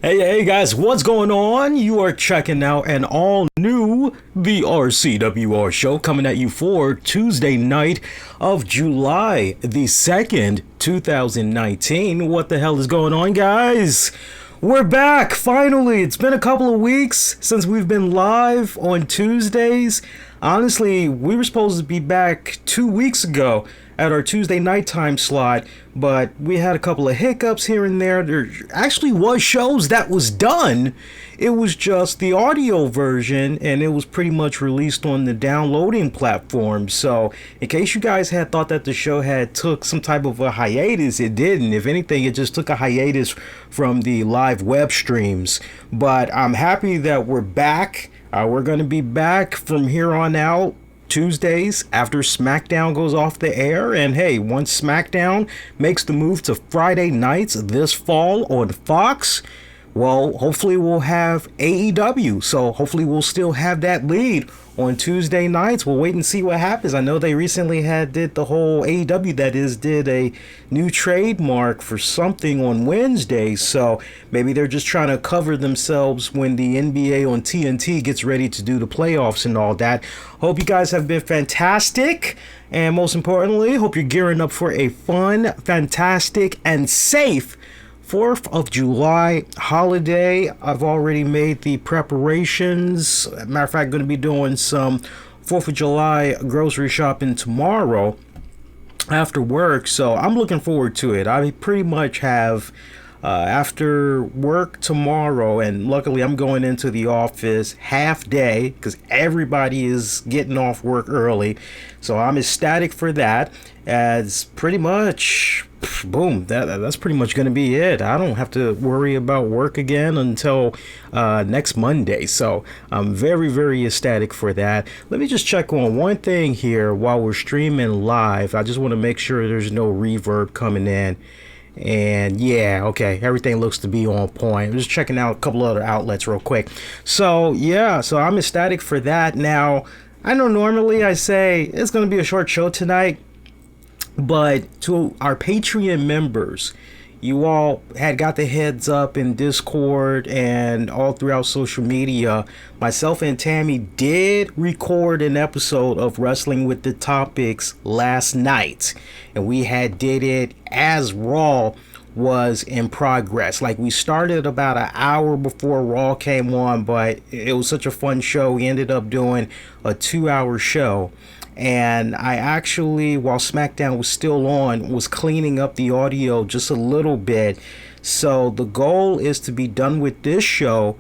Hey guys, what's going on? You are checking out an all new The RCWR show coming at you for Tuesday night of July the 2nd, 2019. What the hell is going on, guys? We're back, finally. It's been a couple of weeks since we've been live on Tuesdays. Honestly, we were supposed to be back 2 weeks ago at our Tuesday nighttime slot, but we had a couple of hiccups here and there. There actually was shows that was done. It was just the audio version, and it was pretty much released on the downloading platform. So in case you guys had thought that the show had took some type of a hiatus, it didn't. If anything, it just took a hiatus from the live web streams. But I'm happy that we're back. We're going to be back from here on out Tuesdays after SmackDown goes off the air. And hey, once SmackDown makes the move to Friday nights this fall on Fox, well, hopefully we'll have AEW. So hopefully we'll still have that lead on Tuesday nights. We'll wait and see what happens. I know they recently did the whole AEW, that is, did a new trademark for something on Wednesday. So maybe they're just trying to cover themselves when the NBA on TNT gets ready to do the playoffs and all that. Hope you guys have been fantastic. And most importantly, hope you're gearing up for a fun, fantastic, and safe 4th of July holiday. I've already made the preparations. Matter of fact, going to be doing some 4th of July grocery shopping tomorrow after work. So I'm looking forward to it. I pretty much have after work tomorrow, and luckily I'm going into the office half day because everybody is getting off work early. So I'm ecstatic for that. As pretty much boom, that's pretty much going to be it. I don't have to worry about work again until next Monday. So I'm very, very ecstatic for that. Let me just check on one thing here while we're streaming live. I just want to make sure there's no reverb coming in. And yeah, okay, everything looks to be on point. I'm just checking out a couple other outlets real quick. So yeah, so I'm ecstatic for that. Now, I know normally I say it's going to be a short show tonight, but to our Patreon members, you all had got the heads up in Discord and all throughout social media. Myself and Tammy did record an episode of Wrestling with the Topics last night, and we did it as Raw was in progress. Like, we started about an hour before Raw came on, but it was such a fun show. We ended up doing a 2-hour show. And I actually, while SmackDown was still on, was cleaning up the audio just a little bit. So the goal is to be done with this show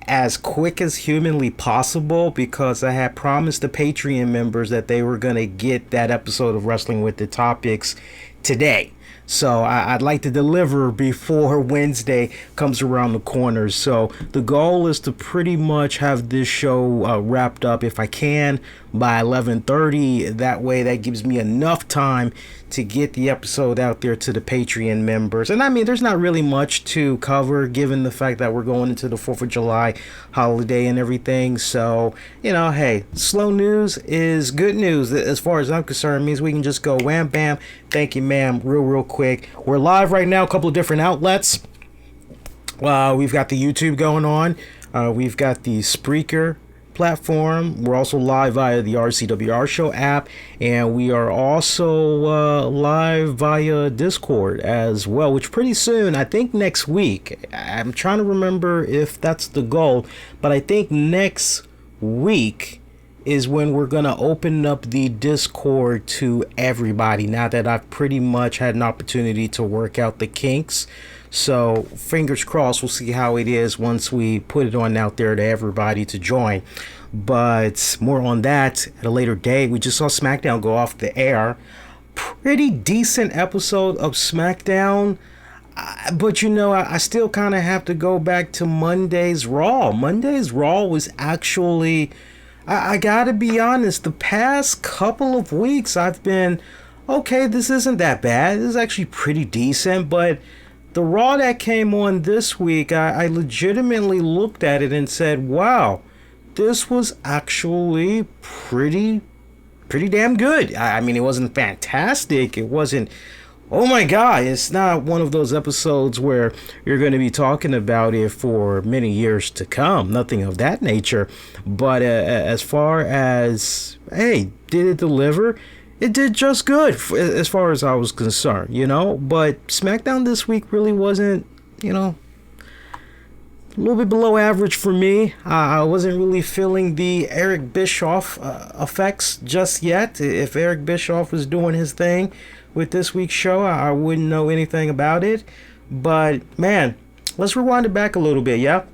as quick as humanly possible, because I had promised the Patreon members that they were going to get that episode of Wrestling with the Topics today. So I'd like to deliver before Wednesday comes around the corner. So the goal is to pretty much have this show wrapped up, if I can, by 11:30. That way, that gives me enough time to get the episode out there to the Patreon members. And I mean, there's not really much to cover given the fact that we're going into the 4th of July holiday and everything. So, you know, hey, slow news is good news. As far as I'm concerned, it means we can just go wham, bam, thank you, ma'am, real quick. We're live right now, a couple of different outlets. We've got the YouTube going on. We've got the Spreaker platform. We're also live via the RCWR show app, and we are also live via Discord as well, which pretty soon, I think next week, I'm trying to remember if that's the goal, but I think next week is when we're going to open up the Discord to everybody, now that I've pretty much had an opportunity to work out the kinks. So fingers crossed, we'll see how it is once we put it on out there to everybody to join. But more on that at a later date. We just saw SmackDown go off the air. Pretty decent episode of SmackDown. But you know, I still kind of have to go back to Monday's Raw. Monday's Raw was actually, I gotta be honest, the past couple of weeks I've been, okay, this isn't that bad. This is actually pretty decent. But the Raw that came on this week, I legitimately looked at it and said, wow, this was actually pretty damn good. I mean, it wasn't fantastic. It wasn't oh my God, it's not one of those episodes where you're going to be talking about it for many years to come. Nothing of that nature. But as far as, hey, did it deliver? It did just good as far as I was concerned, But SmackDown this week really wasn't, a little bit below average for me. I wasn't really feeling the Eric Bischoff effects just yet. If Eric Bischoff was doing his thing with this week's show, I wouldn't know anything about it. But, man, let's rewind it back a little bit, yeah?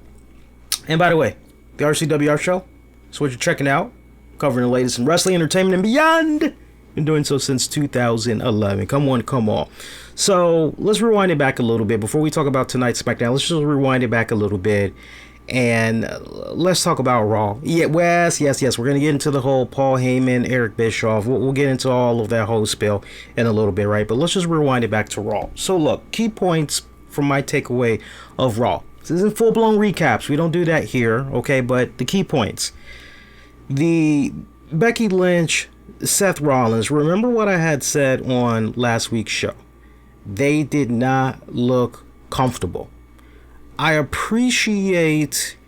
And by the way, the RCWR show is what you're checking out, covering the latest in wrestling, entertainment, and beyond. Been doing so since 2011. Come on. So let's rewind it back a little bit before we talk about tonight's SmackDown. Let's just rewind it back a little bit and let's talk about Raw. Yes. We're gonna get into the whole Paul Heyman, Eric Bischoff. We'll get into all of that whole spiel in a little bit, right? But let's just rewind it back to Raw. So look, key points from my takeaway of Raw. This isn't full-blown recaps. We don't do that here, okay? But the key points: the Becky Lynch, Seth Rollins. Remember what I had said on last week's show. They did not look comfortable. I appreciate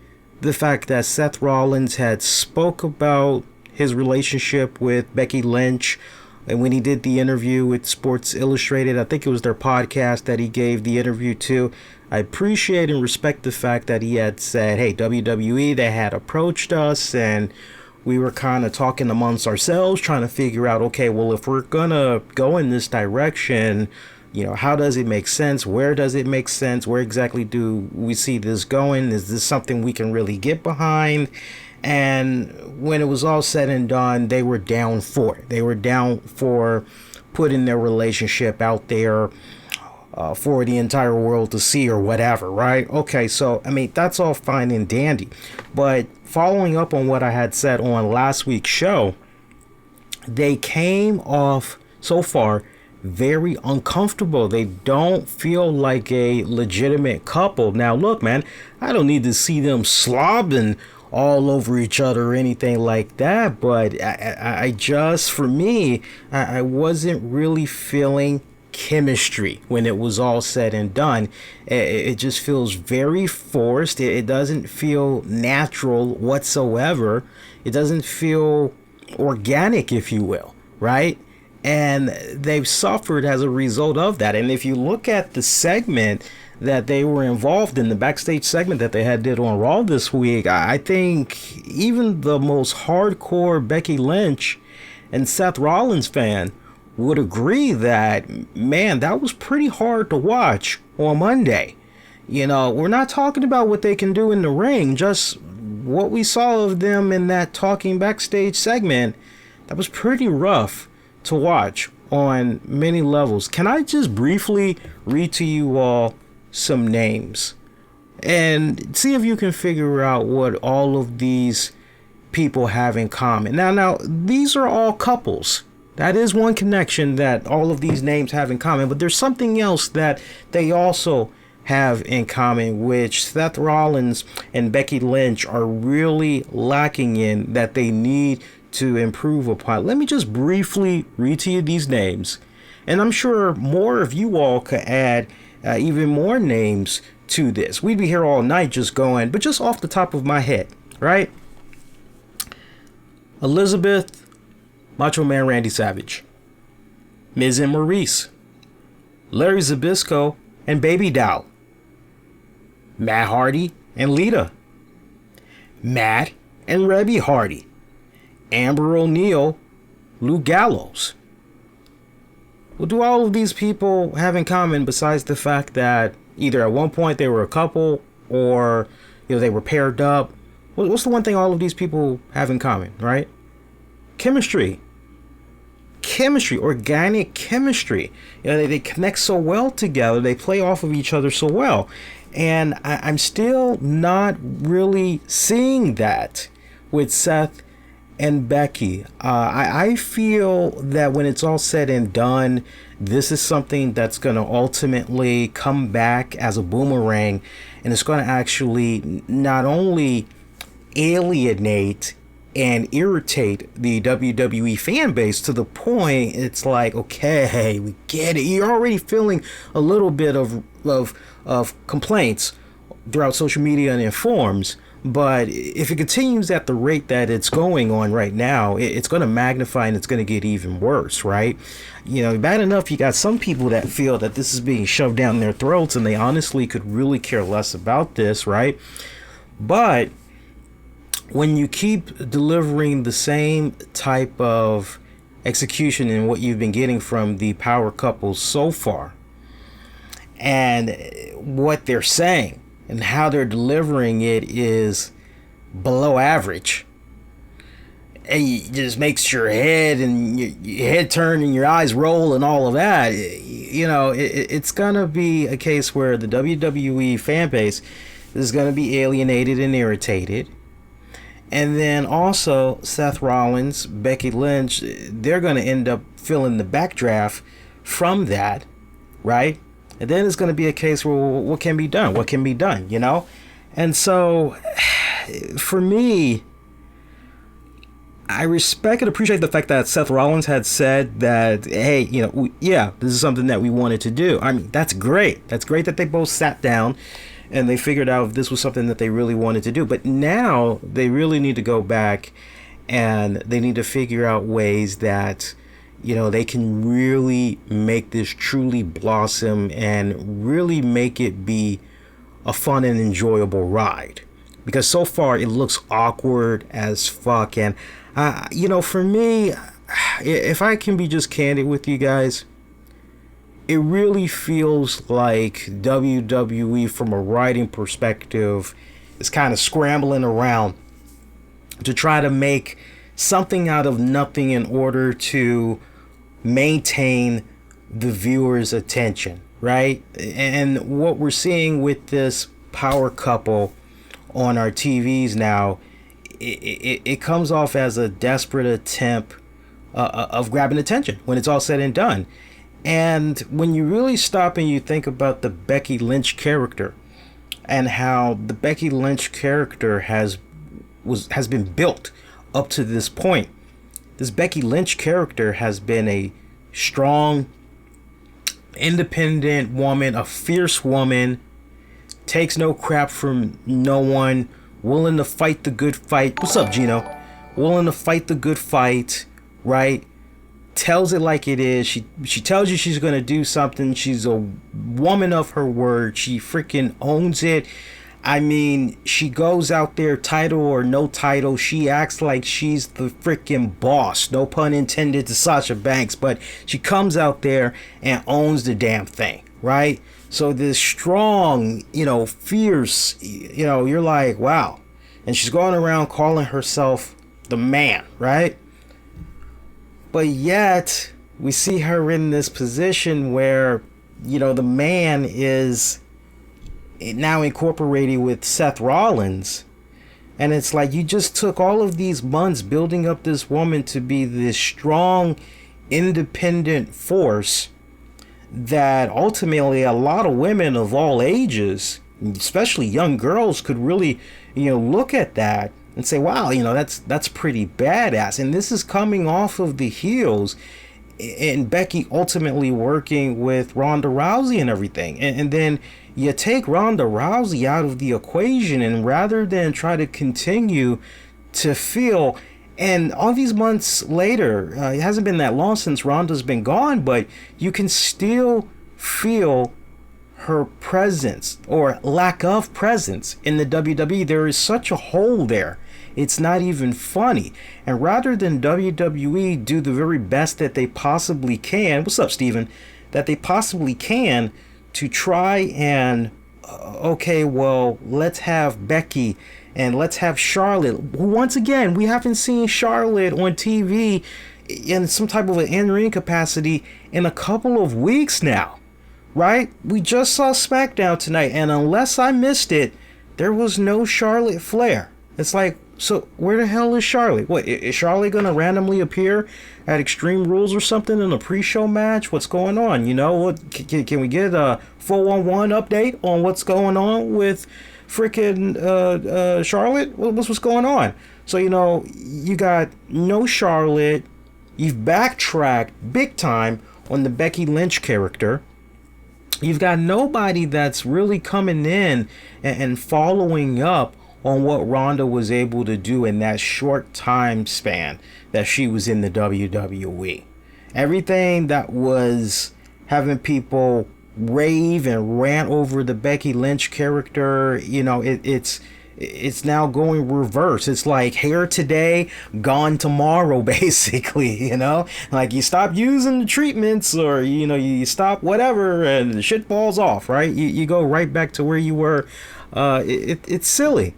the fact that Seth Rollins had spoke about his relationship with Becky Lynch, and when he did the interview with Sports Illustrated, I think it was their podcast that he gave the interview to. I appreciate and respect the fact that he had said, hey, WWE, they had approached us and we were kind of talking amongst ourselves, trying to figure out, okay, well, if we're going to go in this direction, how does it make sense? Where does it make sense? Where exactly do we see this going? Is this something we can really get behind? And when it was all said and done, they were down for it. They were down for putting their relationship out there for the entire world to see or whatever, right? Okay, so, that's all fine and dandy. But following up on what I had said on last week's show, they came off so far very uncomfortable. They don't feel like a legitimate couple. Now, look, man, I don't need to see them slobbing all over each other or anything like that, but I just, for me, I wasn't really feeling chemistry when it was all said and done. It just feels very forced. It doesn't feel natural whatsoever. It doesn't feel organic, if you will, right? And they've suffered as a result of that. And if you look at the segment that they were involved in, the backstage segment that they did on Raw this week, I think even the most hardcore Becky Lynch and Seth Rollins fan would agree that, man, that was pretty hard to watch on Monday. We're not talking about what they can do in the ring, just what we saw of them in that talking backstage segment. That was pretty rough to watch on many levels. Can I just briefly read to you all some names and see if you can figure out what all of these people have in common? Now, these are all couples. That is one connection that all of these names have in common, but there's something else that they also have in common, which Seth Rollins and Becky Lynch are really lacking in, that they need to improve upon. Let me just briefly read to you these names, and I'm sure more of you all could add even more names to this. We'd be here all night just going, but just off the top of my head, right? Elizabeth Macho Man Randy Savage, Miz and Maurice, Larry Zbyszko and Baby Doll, Matt Hardy and Lita, Matt and Rebby Hardy, Amber O'Neal, Luke Gallows. What do all of these people have in common besides the fact that either at one point they were a couple or they were paired up? What's the one thing all of these people have in common, right? Chemistry, organic chemistry. They connect so well together. They play off of each other so well. And I'm still not really seeing that with Seth and Becky. I feel that when it's all said and done, this is something that's going to ultimately come back as a boomerang, and it's going to actually not only alienate and irritate the WWE fan base to the point it's like, okay, we get it. You're already feeling a little bit of complaints throughout social media and in forums, but if it continues at the rate that it's going on right now, it's going to magnify and it's going to get even worse, right? You know, bad enough you got some people that feel that this is being shoved down their throats and they honestly could really care less about this, right? But when you keep delivering the same type of execution in what you've been getting from the power couples so far, and what they're saying and how they're delivering it is below average, and it just makes your head and your head turn and your eyes roll and all of that, you know, it's gonna be a case where the WWE fan base is gonna be alienated and irritated. And then also Seth Rollins, Becky Lynch, they're going to end up feeling the backdraft from that, right? And then it's going to be a case where what can be done? What can be done, you know? And so for me, I respect and appreciate the fact that Seth Rollins had said that, hey, you know, yeah, this is something that we wanted to do. I mean, that's great. That's great that they both sat down and they figured out if this was something that they really wanted to do. But now they really need to go back and they need to figure out ways that, you know, they can really make this truly blossom and really make it be a fun and enjoyable ride. Because so far it looks awkward as fuck. And, you know, for me, if I can be just candid with you guys, it really feels like WWE, from a writing perspective, is kind of scrambling around to try to make something out of nothing in order to maintain the viewer's attention, right? And what we're seeing with this power couple on our TVs now, it comes off as a desperate attempt of grabbing attention when it's all said and done. And when you really stop and you think about the Becky Lynch character and how the Becky Lynch character has been built up to this point, this Becky Lynch character has been a strong, independent woman, a fierce woman, takes no crap from no one, willing to fight the good fight. What's up, Gino? Willing to fight the good fight, right? Tells it like it is. She tells you she's gonna do something. She's a woman of her word. She freaking owns it. I mean, she goes out there, title or no title, she acts like she's the freaking boss. No pun intended to Sasha Banks, but she comes out there and owns the damn thing, right? So this strong, you know, fierce, you know, you're like, wow. And she's going around calling herself the man, right? But yet, we see her in this position where, you know, the man is now incorporated with Seth Rollins. And it's like you just took all of these months building up this woman to be this strong, independent force that ultimately a lot of women of all ages, especially young girls, could really, you know, look at that and say, wow, you know, that's pretty badass. And this is coming off of the heels and Becky ultimately working with Ronda Rousey and everything. And then you take Ronda Rousey out of the equation, and rather than try to continue to feel, and all these months later, it hasn't been that long since Ronda's been gone, but you can still feel her presence or lack of presence in the WWE. There is such a hole there. It's not even funny. And rather than WWE do the very best that they possibly can, what's up, Steven? That they possibly can to try and, okay, well, let's have Becky and let's have Charlotte. Once again, we haven't seen Charlotte on TV in some type of an in-ring capacity in a couple of weeks now, right? We just saw SmackDown tonight, and unless I missed it, there was no Charlotte Flair. It's like, so where the hell is Charlotte? What, is Charlotte gonna randomly appear at Extreme Rules or something in a pre-show match? What's going on? You know, what can we get a 411 update on what's going on with freaking Charlotte? What's going on? So, you got no Charlotte. You've backtracked big time on the Becky Lynch character. You've got nobody that's really coming in and following up on what Ronda was able to do in that short time span that she was in the WWE. Everything that was having people rave and rant over the Becky Lynch character, it's now going reverse. It's like hair today, gone tomorrow, basically, like you stop using the treatments, or you stop whatever and the shit falls off, right? You go right back to where you were. It's silly.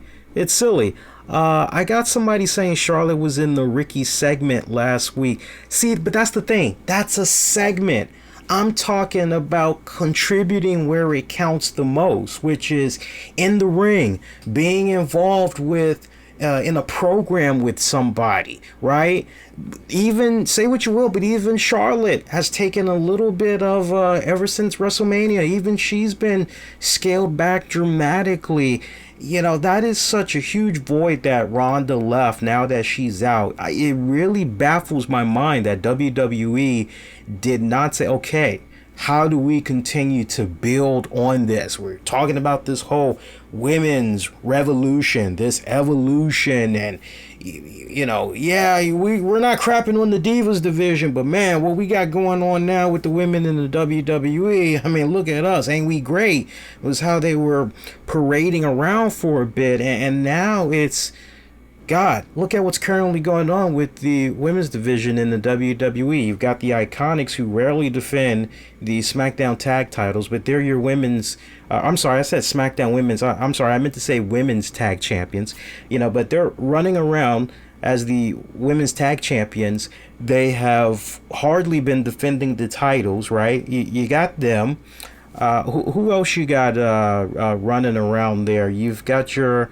I got somebody saying Charlotte was in the Ricky segment last week. See, but that's the thing, that's a segment. I'm talking about contributing where it counts the most, which is in the ring, being involved with in a program with somebody, right? Even, say what you will, but even Charlotte has taken a little bit of, ever since WrestleMania, even she's been scaled back dramatically. That is such a huge void that Ronda left now that she's out. It really baffles my mind that WWE did not say, okay, how do we continue to build on this? We're talking about this whole women's revolution, this evolution, and we're not crapping on the Divas division, but man, what we got going on now with the women in the WWE, I mean, look at us, ain't we great? It was how they were parading around for a bit, and now it's, God, look at what's currently going on with the women's division in the WWE. You've got the Iconics, who rarely defend the SmackDown tag titles, but they're your women's, I'm sorry, I said SmackDown women's, I'm sorry, I meant to say women's tag champions, but they're running around as the women's tag champions. They have hardly been defending the titles, right? You got them. Who else you got running around there? You've got your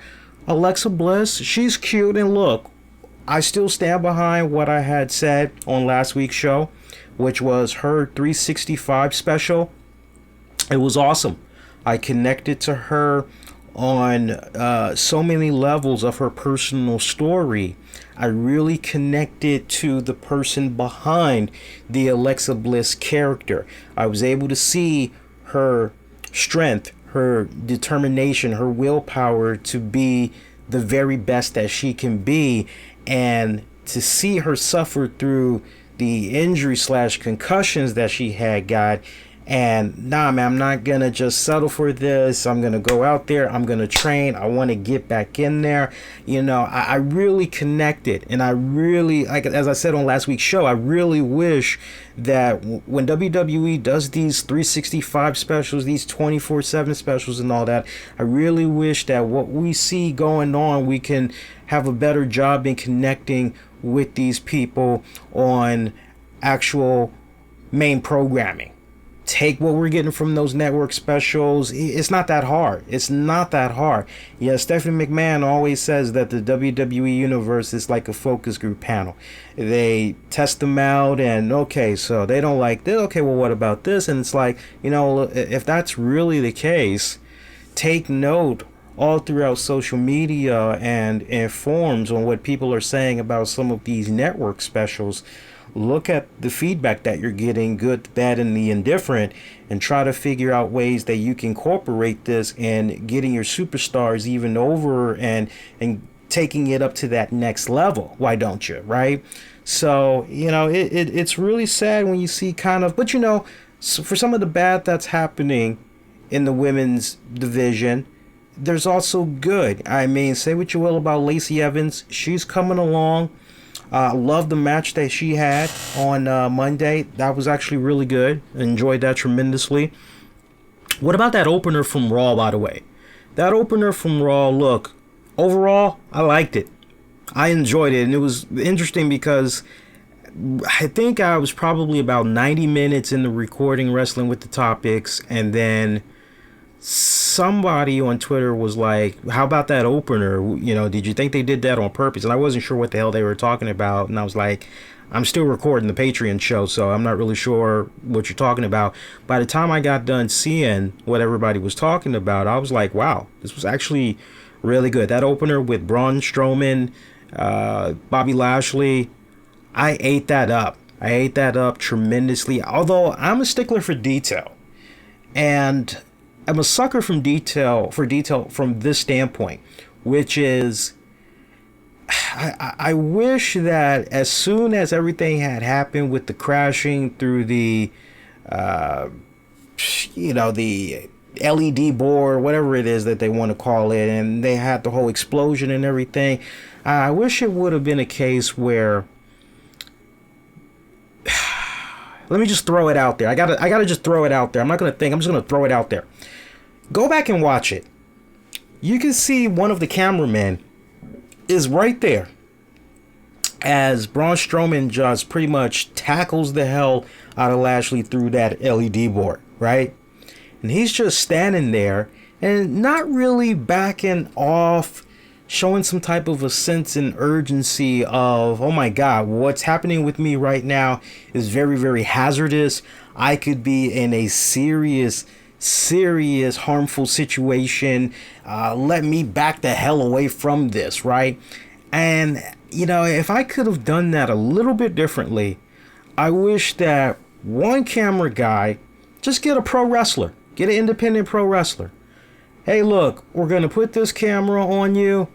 Alexa Bliss. She's cute, and look, I still stand behind what I had said on last week's show, which was her 365 special. It was awesome. I connected to her on so many levels of her personal story. I really connected to the person behind the Alexa Bliss character. I was able to see her strength, her determination, her willpower to be the very best that she can be, and to see her suffer through the injury / concussions that she had got. And nah, man, I'm not gonna just settle for this. I'm gonna go out there, I'm gonna train, I want to get back in there. I really connected, and I really, like, as I said on last week's show, I really wish that when WWE does these 365 specials, these 24/7 specials and all that, I really wish that what we see going on, we can have a better job in connecting with these people on actual main programming. Take what we're getting from those network specials. It's not that hard. Yeah, Stephanie McMahon always says that the WWE universe is like a focus group panel. They test them out, and okay, so they don't like this. Okay, well, what about this? And it's like, if that's really the case, take note all throughout social media and forums on what people are saying about some of these network specials. Look at the feedback that you're getting, good, bad, and the indifferent, and try to figure out ways that you can incorporate this and getting your superstars even over and taking it up to that next level. Why don't you, right? So, it's really sad when you see kind of, but for some of the bad that's happening in the women's division, there's also good. I mean, say what you will about Lacey Evans. She's coming along. Love the match that she had on Monday. That was actually really good. Enjoyed that tremendously. What about that opener from Raw, by the way? That opener from Raw, look, overall, I liked it. I enjoyed it, and it was interesting because I think I was probably about 90 minutes in the recording Wrestling with the Topics, and then somebody on Twitter was like, how about that opener? Did you think they did that on purpose? And I wasn't sure what the hell they were talking about. And I was like, I'm still recording the Patreon show, so I'm not really sure what you're talking about. By the time I got done seeing what everybody was talking about, I was like, wow, this was actually really good. That opener with Braun Strowman, Bobby Lashley, I ate that up. I ate that up tremendously. Although I'm a stickler for detail, and I'm a sucker for detail from this standpoint, which is I wish that as soon as everything had happened with the crashing through the the LED board, whatever it is that they want to call it, and they had the whole explosion and everything, I wish it would have been a case where, let me just throw it out there. I gotta just throw it out there. I'm not gonna think. I'm just gonna throw it out there. Go back and watch it. You can see one of the cameramen is right there as Braun Strowman just pretty much tackles the hell out of Lashley through that LED board, right? And he's just standing there and not really backing off, showing some type of a sense and urgency of, oh my God, what's happening with me right now is very, very hazardous. I could be in a serious harmful situation. Let me back the hell away from this, right? And, if I could have done that a little bit differently, I wish that one camera guy, just get a pro wrestler, get an independent pro wrestler. Hey, look, we're going to put this camera on you.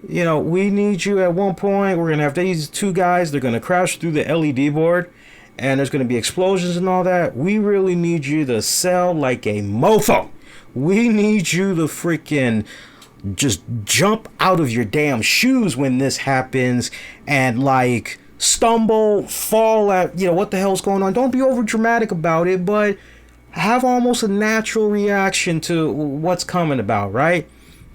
We need you at one point. We're going to have these two guys. They're going to crash through the LED board, and there's going to be explosions and all that. We really need you to sell like a mofo. We need you to freaking just jump out of your damn shoes when this happens and like stumble, fall at, what the hell's going on. Don't be over dramatic about it, but have almost a natural reaction to what's coming about, right?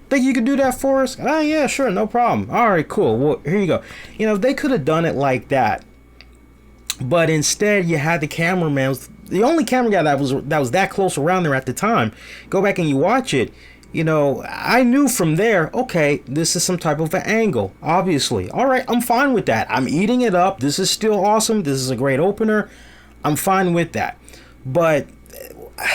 Think you could do that for us? Oh, yeah, sure, no problem. All right, cool. Well, here you go. They could have done it like that. But instead, you had the cameraman, the only camera guy that was that close around there at the time. Go back and you watch it. I knew from there, okay, this is some type of an angle, obviously. All right, I'm fine with that. I'm eating it up. This is still awesome. This is a great opener. I'm fine with that. But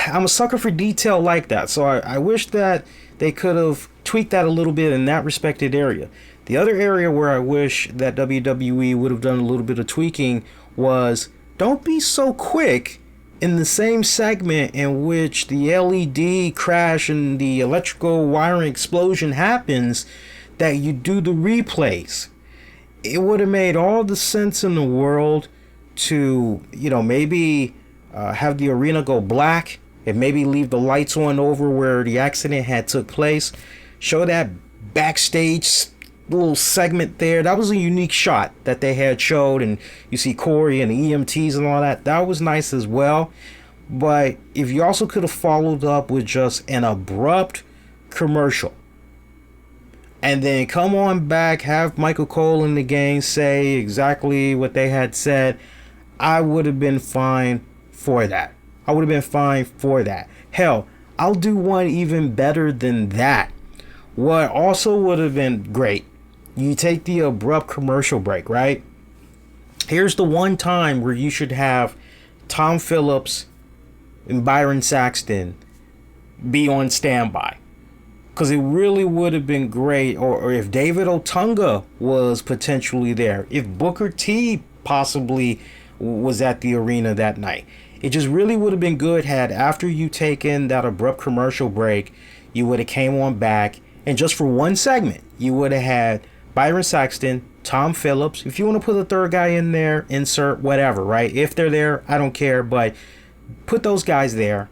I'm a sucker for detail like that. So I wish that they could have tweaked that a little bit in that respected area. The other area where I wish that WWE would have done a little bit of tweaking was, don't be so quick in the same segment in which the LED crash and the electrical wiring explosion happens that you do the replays. It would have made all the sense in the world to, maybe have the arena go black and maybe leave the lights on over where the accident had took place. Show that backstage little segment there. That was a unique shot that they had showed, and you see Corey and the EMTs and all that. That was nice as well. But if you also could have followed up with just an abrupt commercial and then come on back, have Michael Cole and the gang say exactly what they had said, I would have been fine for that. Hell, I'll do one even better than that. What also would have been great, you take the abrupt commercial break, right? Here's the one time where you should have Tom Phillips and Byron Saxton be on standby. Because it really would have been great, or if David Otunga was potentially there, if Booker T possibly was at the arena that night. It just really would have been good had, after you taken that abrupt commercial break, you would have came on back, and just for one segment, you would have had Byron Saxton, Tom Phillips. If you want to put a third guy in there, insert whatever, right? If they're there, I don't care, but put those guys there,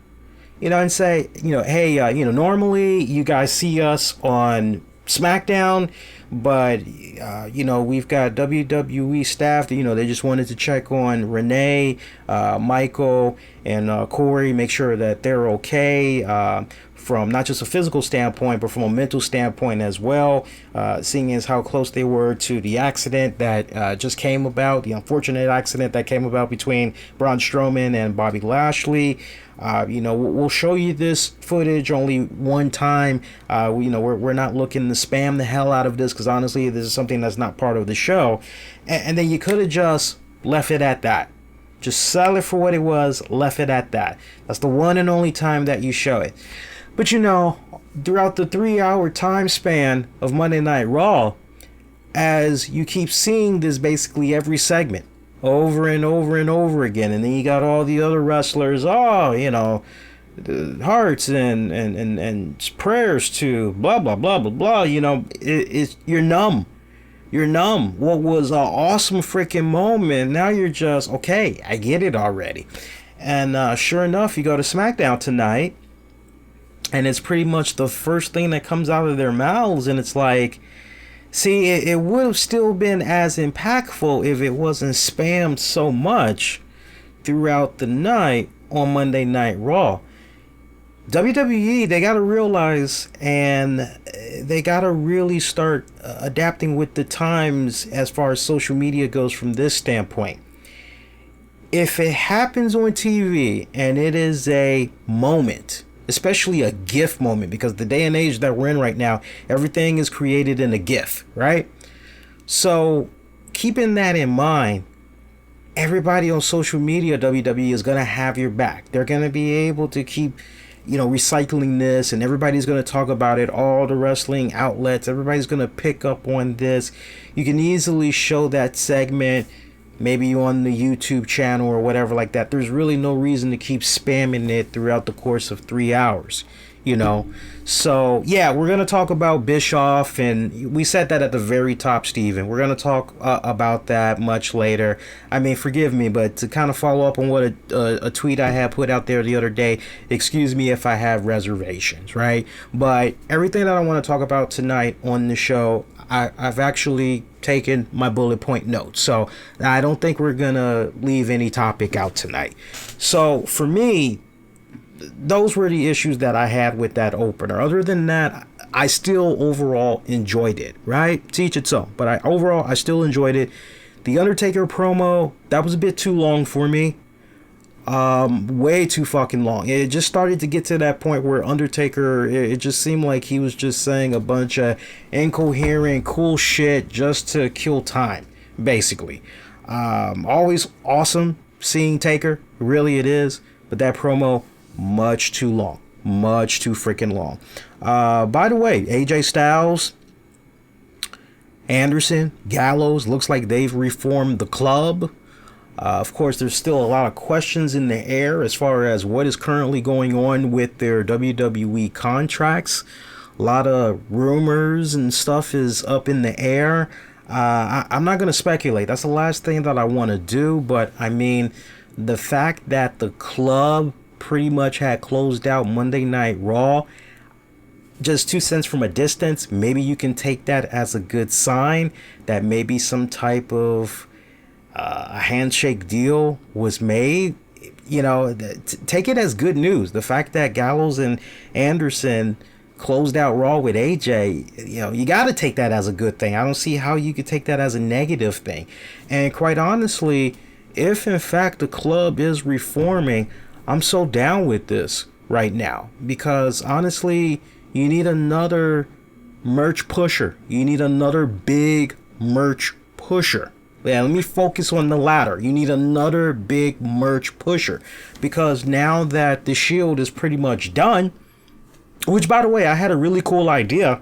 and say, hey, normally you guys see us on SmackDown, but, we've got WWE staff, they just wanted to check on Renee, Michael, and Corey, make sure that they're okay, from not just a physical standpoint, but from a mental standpoint as well, seeing as how close they were to the accident that just came about, the unfortunate accident that came about between Braun Strowman and Bobby Lashley. We'll show you this footage only one time. We're not looking to spam the hell out of this, because honestly, this is something that's not part of the show. And then you could have just left it at that. Just sell it for what it was, left it at that. That's the one and only time that you show it. But you know, throughout the 3-hour time span of Monday Night Raw, as you keep seeing this basically every segment over and over and over again, and then you got all the other wrestlers, hearts and prayers to blah blah blah blah blah. You know, you're numb. You're numb. What was an awesome freaking moment, now you're just, okay, I get it already. And sure enough, you go to SmackDown tonight, and it's pretty much the first thing that comes out of their mouths, and it's like, see, it would have still been as impactful if it wasn't spammed so much throughout the night on Monday Night Raw. WWE, they got to realize, and they got to really start adapting with the times as far as social media goes from this standpoint. If it happens on TV and it is a moment, especially a GIF moment, because the day and age that we're in right now, everything is created in a GIF, right? So keeping that in mind, everybody on social media, WWE is going to have your back. They're going to be able to keep, recycling this, and everybody's going to talk about it. All the wrestling outlets, everybody's going to pick up on this. You can easily show that segment maybe on the YouTube channel or whatever like that. There's really no reason to keep spamming it throughout the course of 3 hours, So yeah, we're going to talk about Bischoff, and we said that at the very top, Steven. We're going to talk about that much later. I mean, forgive me, but to kind of follow up on what a tweet I had put out there the other day, excuse me if I have reservations, right? But everything that I want to talk about tonight on the show, I've actually taken my bullet point notes. So I don't think we're going to leave any topic out tonight. So for me, those were the issues that I had with that opener. Other than that, I still overall enjoyed it, right? To each its own. But I still enjoyed it. The Undertaker promo, that was a bit too long for me. Way too fucking long. It just started to get to that point where Undertaker, it just seemed like he was just saying a bunch of incoherent, cool shit just to kill time, basically. Always awesome seeing Taker, really it is. But that promo, much too long. Much too freaking long. By the way, AJ Styles, Anderson, Gallows, looks like they've reformed the club. Of course, there's still a lot of questions in the air as far as what is currently going on with their WWE contracts. A lot of rumors and stuff is up in the air. I'm not going to speculate. That's the last thing that I want to do. But I mean, the fact that the club pretty much had closed out Monday Night Raw, just 2 cents from a distance, maybe you can take that as a good sign that maybe some type of a handshake deal was made. Take it as good news. The fact that Gallows and Anderson closed out Raw with AJ, you got to take that as a good thing. I don't see how you could take that as a negative thing. And quite honestly, if in fact the club is reforming, I'm so down with this right now, because honestly, you need another merch pusher. You need another big merch pusher. Yeah, let me focus on the latter. You need another big merch pusher, because now that the Shield is pretty much done, which, by the way, I had a really cool idea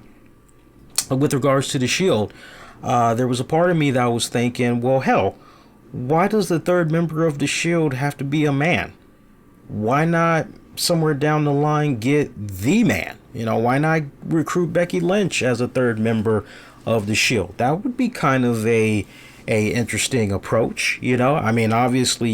with regards to the Shield. There was a part of me that was thinking, well, hell, why does the third member of the Shield have to be a man? Why not somewhere down the line get the man? Why not recruit Becky Lynch as a third member of the Shield? That would be kind of a interesting approach. I mean, obviously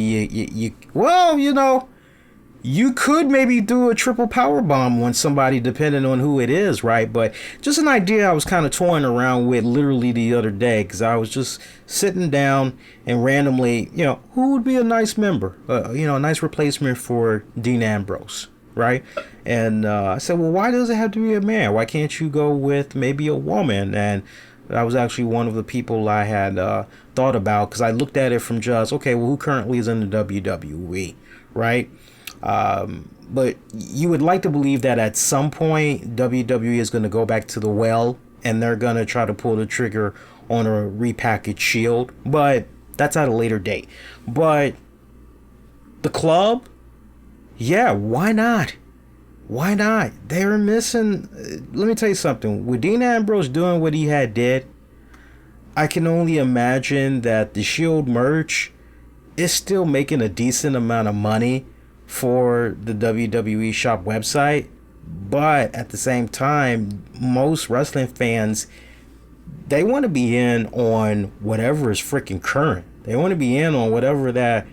you could maybe do a triple power bomb on somebody depending on who it is, right? But just an idea I was kind of toying around with literally the other day, because I was just sitting down and randomly, who would be a nice member, a nice replacement for Dean Ambrose, right? And I said, well, why does it have to be a man? Why can't you go with maybe a woman? And that was actually one of the people I had thought about, because I looked at it from just, okay, well, who currently is in the WWE, right? But you would like to believe that at some point WWE is going to go back to the well, and they're going to try to pull the trigger on a repackaged Shield. But That's at a later date. But the club, yeah, why not? Why not? They were missing. Let me tell you something. With Dean Ambrose doing what he did, I can only imagine that the Shield merch is still making a decent amount of money for the WWE shop website. But at the same time, most wrestling fans, they want to be in on whatever is freaking current. They want to be in on whatever that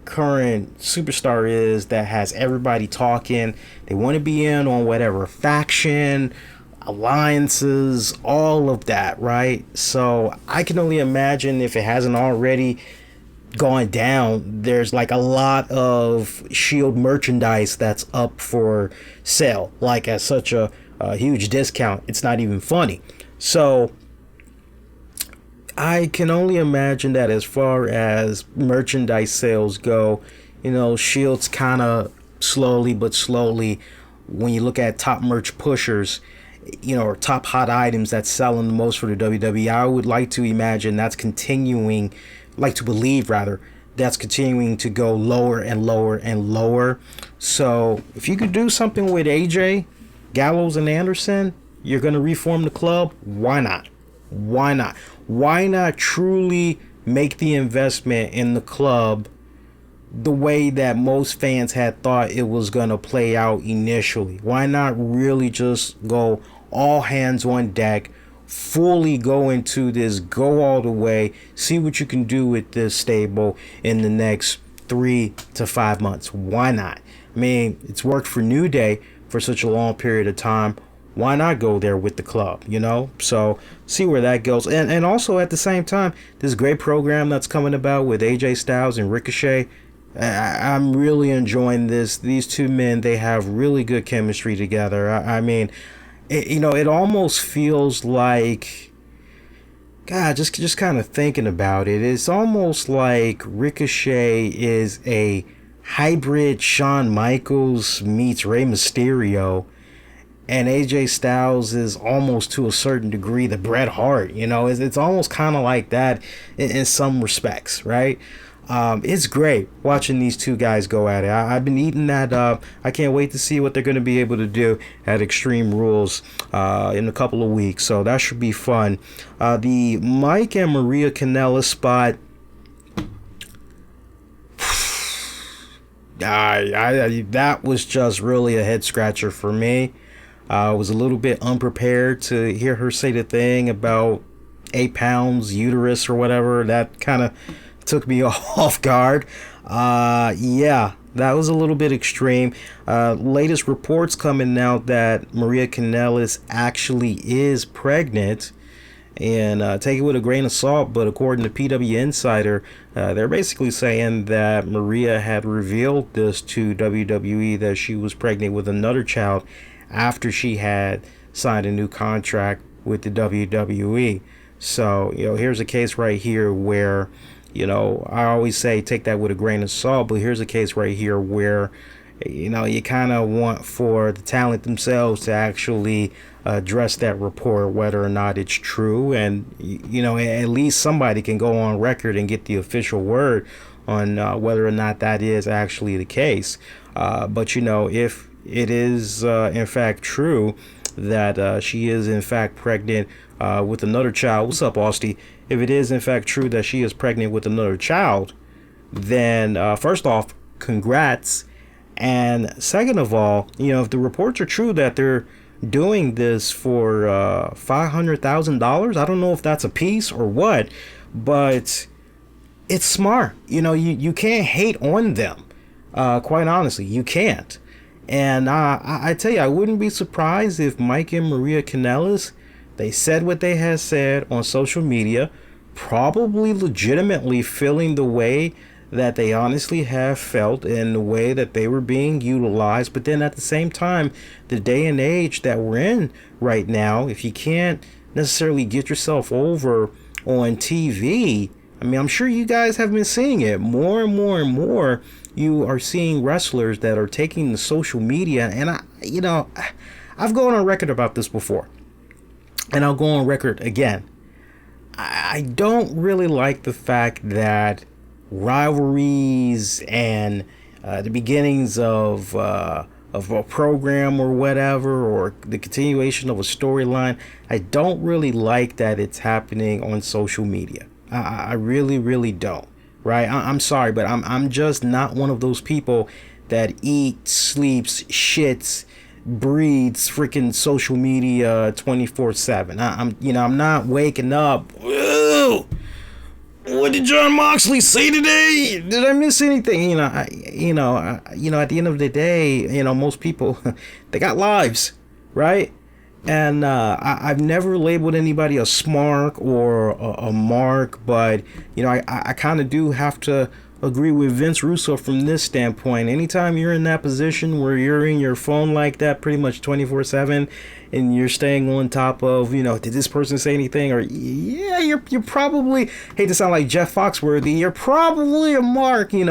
current superstar is that has everybody talking. They want to be in on whatever faction, alliances, all of that, right? So I can only imagine, if it hasn't already gone down, there's like a lot of Shield merchandise that's up for sale, like at such a huge discount, it's not even funny. So I can only imagine that as far as merchandise sales go, Shield's kind of slowly but slowly, when you look at top merch pushers, or top hot items that's selling the most for the WWE, I would like to imagine that's continuing, like to believe rather, that's continuing to go lower and lower and lower. So if you could do something with AJ, Gallows, and Anderson, you're going to reform the club, why not? Why not? Why not truly make the investment in the club the way that most fans had thought it was going to play out initially? Why not really just go all hands on deck, fully go into this, go all the way, see what you can do with this stable in the next 3 to 5 months? Why not? I mean, it's worked for New Day for such a long period of time. Why not go there with the club, So see where that goes. And also at the same time, this great program that's coming about with AJ Styles and Ricochet, I'm really enjoying this. These two men, they have really good chemistry together. I mean, it almost feels like, God, just kind of thinking about it, it's almost like Ricochet is a hybrid Shawn Michaels meets Rey Mysterio, and AJ Styles is almost to a certain degree the Bret Hart. It's almost kind of like that in some respects, right? It's great watching these two guys go at it. I've been eating that up. I can't wait to see what they're going to be able to do at Extreme Rules in a couple of weeks. So that should be fun. The Mike and Maria Kanellis spot, that was just really a head scratcher for me. I was a little bit unprepared to hear her say the thing about 8 pounds uterus or whatever. That kind of took me off guard. Yeah, that was a little bit extreme. Latest reports coming out that Maria Kanellis actually is pregnant. And take it with a grain of salt, but according to PW Insider, they're basically saying that Maria had revealed this to WWE, that she was pregnant with another child after she had signed a new contract with the WWE. So, here's a case right here where, I always say take that with a grain of salt, but here's a case right here where, you kind of want for the talent themselves to actually address that report, whether or not it's true. And, at least somebody can go on record and get the official word on whether or not that is actually the case. But, if it is in fact true that she is in fact pregnant with another child. What's up, Austie? If it is in fact true that she is pregnant with another child, then first off, congrats. And second of all, if the reports are true that they're doing this for $500,000, I don't know if that's a piece or what, but it's smart. You can't hate on them. Quite honestly, you can't. And I tell you, I wouldn't be surprised if Mike and Maria Kanellis, they said what they had said on social media, probably legitimately feeling the way that they honestly have felt in the way that they were being utilized. But then at the same time, the day and age that we're in right now, if you can't necessarily get yourself over on TV, I mean, I'm sure you guys have been seeing it more and more and more. You are seeing wrestlers that are taking the social media, and I've gone on record about this before, and I'll go on record again. I don't really like the fact that rivalries and the beginnings of a program or whatever, or the continuation of a storyline, I don't really like that it's happening on social media. I really, really don't. Right? I'm sorry, but I'm just not one of those people that eats, sleeps, shits, breeds freaking social media 24/7. I'm not waking up. Whoa! What did John Moxley say today? Did I miss anything? At the end of the day, most people, they got lives, right? And I've never labeled anybody a smark or a mark, but I kind of do have to agree with Vince Russo from this standpoint. Anytime you're in that position where you're in your phone like that pretty much 24/7 and you're staying on top of, did this person say anything? Or yeah, you're probably, hate to sound like Jeff Foxworthy, you're probably a mark. You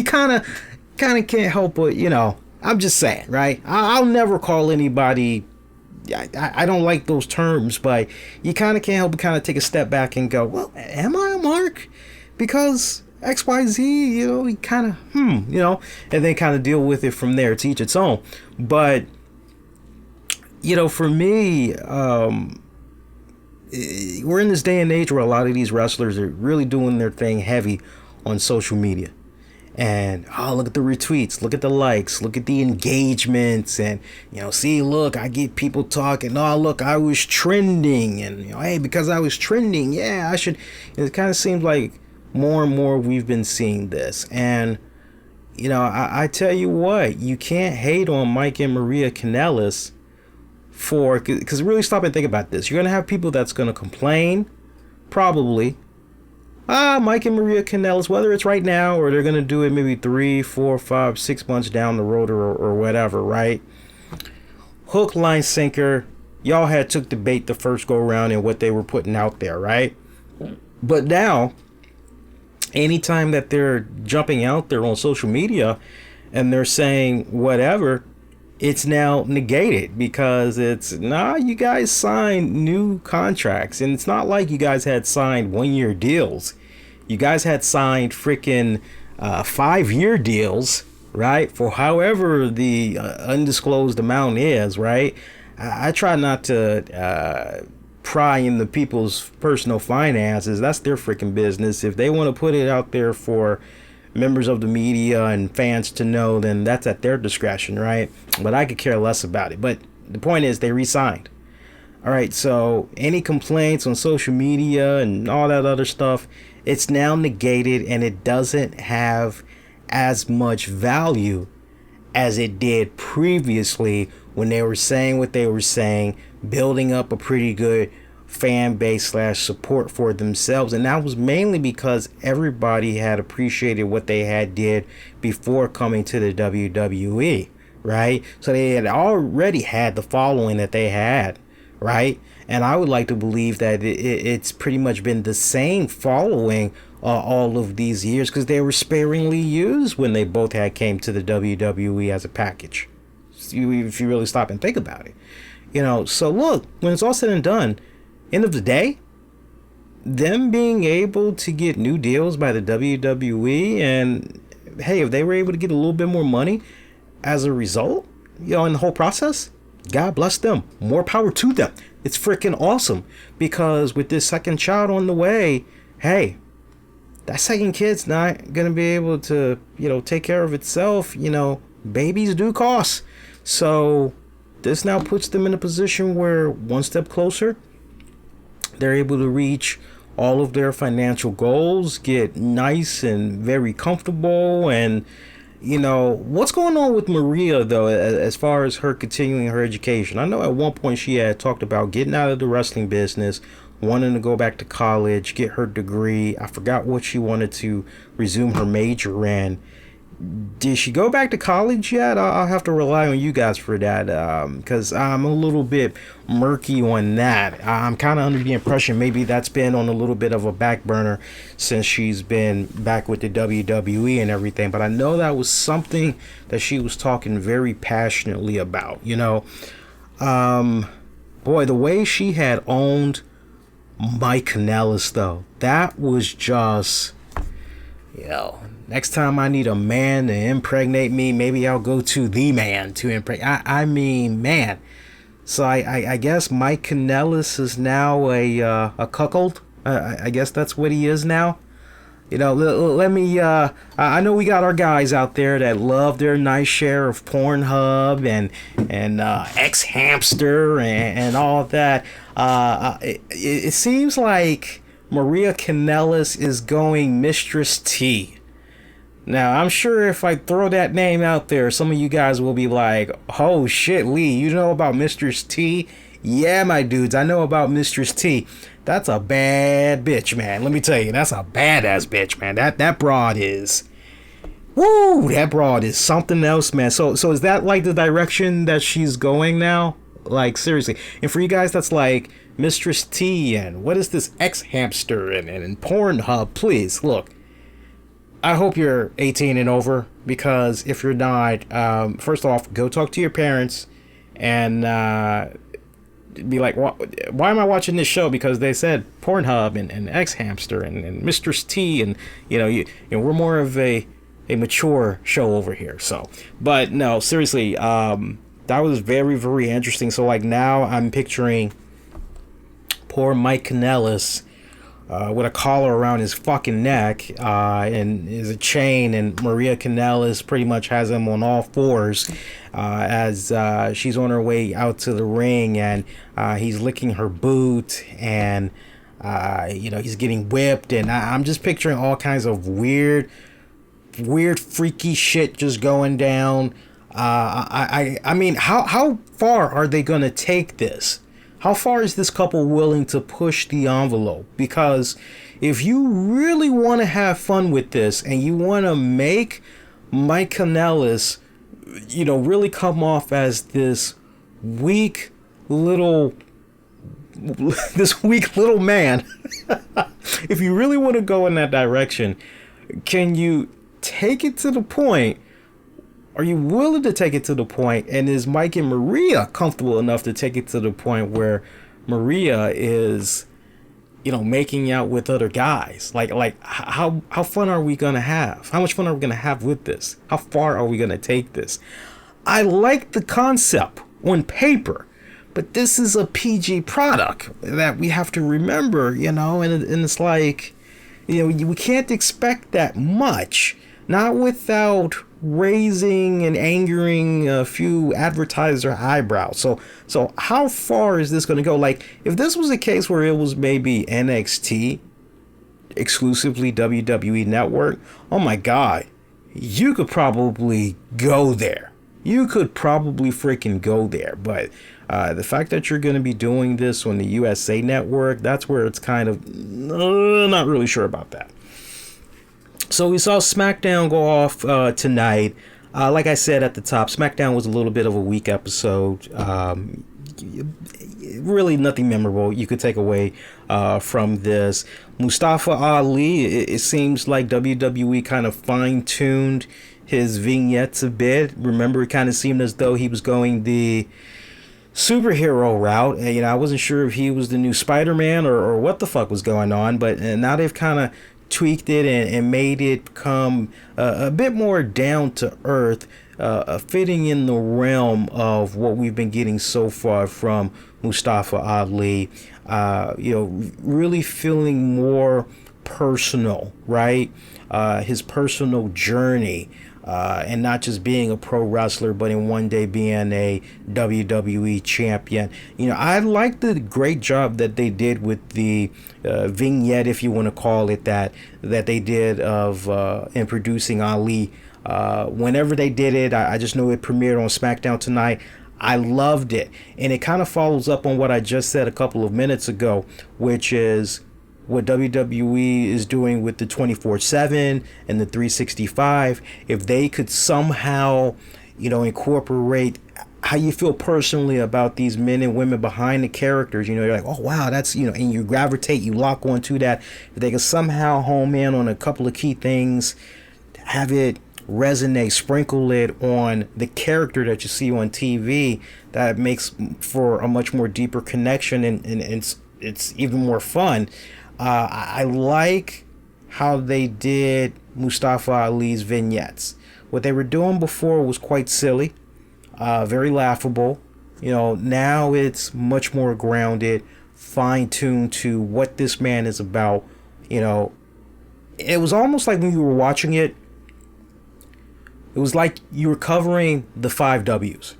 kind of can't help but, I'm just saying, right? I'll never call anybody, I don't like those terms, but you kind of can't help but kind of take a step back and go, well, am I a mark? Because XYZ, you kind of, and then kind of deal with it from there, to each its own. But, for me, we're in this day and age where a lot of these wrestlers are really doing their thing heavy on social media. And look at the retweets, look at the likes, look at the engagements, and see, look, I get people talking, look, I was trending, and hey, because I was trending, yeah, I should. It kind of seems like more and more we've been seeing this. And I tell you what, you can't hate on Mike and Maria Kanellis because really stop and think about this. You're gonna have people that's gonna complain, probably. Mike and Maria Kanellis, whether it's right now or they're going to do it maybe 3, 4, 5, 6 months down the road or whatever, right? Hook, line, sinker. Y'all had took the bait the first go around in what they were putting out there, right? But now, anytime that they're jumping out there on social media and they're saying whatever, it's now negated because you guys signed new contracts, and it's not like you guys had signed 1-year deals. You guys had signed freaking 5-year deals, right? For however the undisclosed amount is, right? I try not to pry into people's personal finances. That's their freaking business. If they want to put it out there for members of the media and fans to know, then that's at their discretion, right? But I could care less about it. But the point is, they re-signed. All right, so any complaints on social media and all that other stuff, it's now negated, and it doesn't have as much value as it did previously when they were saying what they were saying, building up a pretty good fan base / support for themselves. And that was mainly because everybody had appreciated what they had did before coming to the WWE, right? So they had already had the following that they had, right? And I would like to believe that it's pretty much been the same following all of these years, because they were sparingly used when they both had came to the WWE as a package, if you really stop and think about it. So look, when it's all said and done, end of the day, them being able to get new deals by the WWE, and hey, if they were able to get a little bit more money as a result, in the whole process, God bless them. More power to them. It's freaking awesome, because with this second child on the way, hey, that second kid's not going to be able to, take care of itself. Babies do cost. So this now puts them in a position where one step closer, they're able to reach all of their financial goals, get nice and very comfortable. And what's going on with Maria, though, as far as her continuing her education? I know at one point she had talked about getting out of the wrestling business, wanting to go back to college, get her degree. I forgot what she wanted to resume her major in. Did she go back to college yet? I'll have to rely on you guys for that, because I'm a little bit murky on that. I'm kind of under the impression maybe that's been on a little bit of a back burner since she's been back with the WWE and everything. But I know that was something that she was talking very passionately about. Boy, the way she had owned Mike Kanellis, though. That was just, next time I need a man to impregnate me, maybe I'll go to the man to impregnate. I mean, man. So I guess Mike Kanellis is now a cuckold. I guess that's what he is now. Let me, I know we got our guys out there that love their nice share of Pornhub and X-Hamster and all of that. It seems like Maria Kanellis is going Mistress T. Now, I'm sure if I throw that name out there, some of you guys will be like, oh shit, Lee, you know about Mistress T? Yeah, my dudes, I know about Mistress T. That's a bad bitch, man. Let me tell you, that's a badass bitch, man. That broad is, woo, that broad is something else, man. So is that like the direction that she's going now? Like, seriously. And for you guys that's like, Mistress T and what is this X-Hamster and Pornhub, please, look. I hope you're 18 and over, because if you're not, first off, go talk to your parents and be like, why am I watching this show? Because they said Pornhub and X-Hamster and Mistress T, and we're more of a mature show over here. So, but no, seriously, that was very, very interesting. So like now I'm picturing poor Mike Kanellis with a collar around his fucking neck and is a chain, and Maria Kanellis pretty much has him on all fours as she's on her way out to the ring, and he's licking her boot, and he's getting whipped, and I'm just picturing all kinds of weird freaky shit just going down. I mean, how far are they gonna take this? How far is this couple willing to push the envelope? Because if you really want to have fun with this and you want to make Mike Kanellis, really come off as this weak little man, if you really want to go in that direction, can you take it to the point? Are you willing to take it to the point, and is Mike and Maria comfortable enough to take it to the point where Maria is, making out with other guys? Like how fun are we gonna have? How much fun are we gonna have with this? How far are we gonna take this? I like the concept on paper, but this is a PG product that we have to remember, and it's like, we can't expect that much, not without raising and angering a few advertiser eyebrows. So how far is this going to go? Like, if this was a case where it was maybe NXT, exclusively WWE Network, oh my God, you could probably go there. You could probably freaking go there. But the fact that you're going to be doing this on the USA Network, that's where it's kind of not really sure about that. So we saw SmackDown go off tonight. Like I said at the top, SmackDown was a little bit of a weak episode. Really nothing memorable you could take away from this. Mustafa Ali, it seems like WWE kind of fine-tuned his vignettes a bit. Remember, it kind of seemed as though he was going the superhero route. And, I wasn't sure if he was the new Spider-Man or what the fuck was going on. But now they've kind of tweaked it and made it come a bit more down to earth, fitting in the realm of what we've been getting so far from Mustafa Ali. Really feeling more personal, right? His personal journey, and not just being a pro wrestler, but in one day being a WWE champion. I like the great job that they did with the vignette, if you want to call it that they did of introducing Ali. Whenever they did it, I just know it premiered on SmackDown tonight. I loved it. And it kind of follows up on what I just said a couple of minutes ago, which is what WWE is doing with the 24/7 and the 365. If they could somehow, incorporate how you feel personally about these men and women behind the characters, you're like, oh wow, that's, and you gravitate, you lock onto that. If they could somehow home in on a couple of key things, have it resonate, sprinkle it on the character that you see on TV, that makes for a much more deeper connection and it's even more fun. I like how they did Mustafa Ali's vignettes. What they were doing before was quite silly, very laughable. Now it's much more grounded, fine-tuned to what this man is about. It was almost like when you were watching it, it was like you were covering the 5 W's,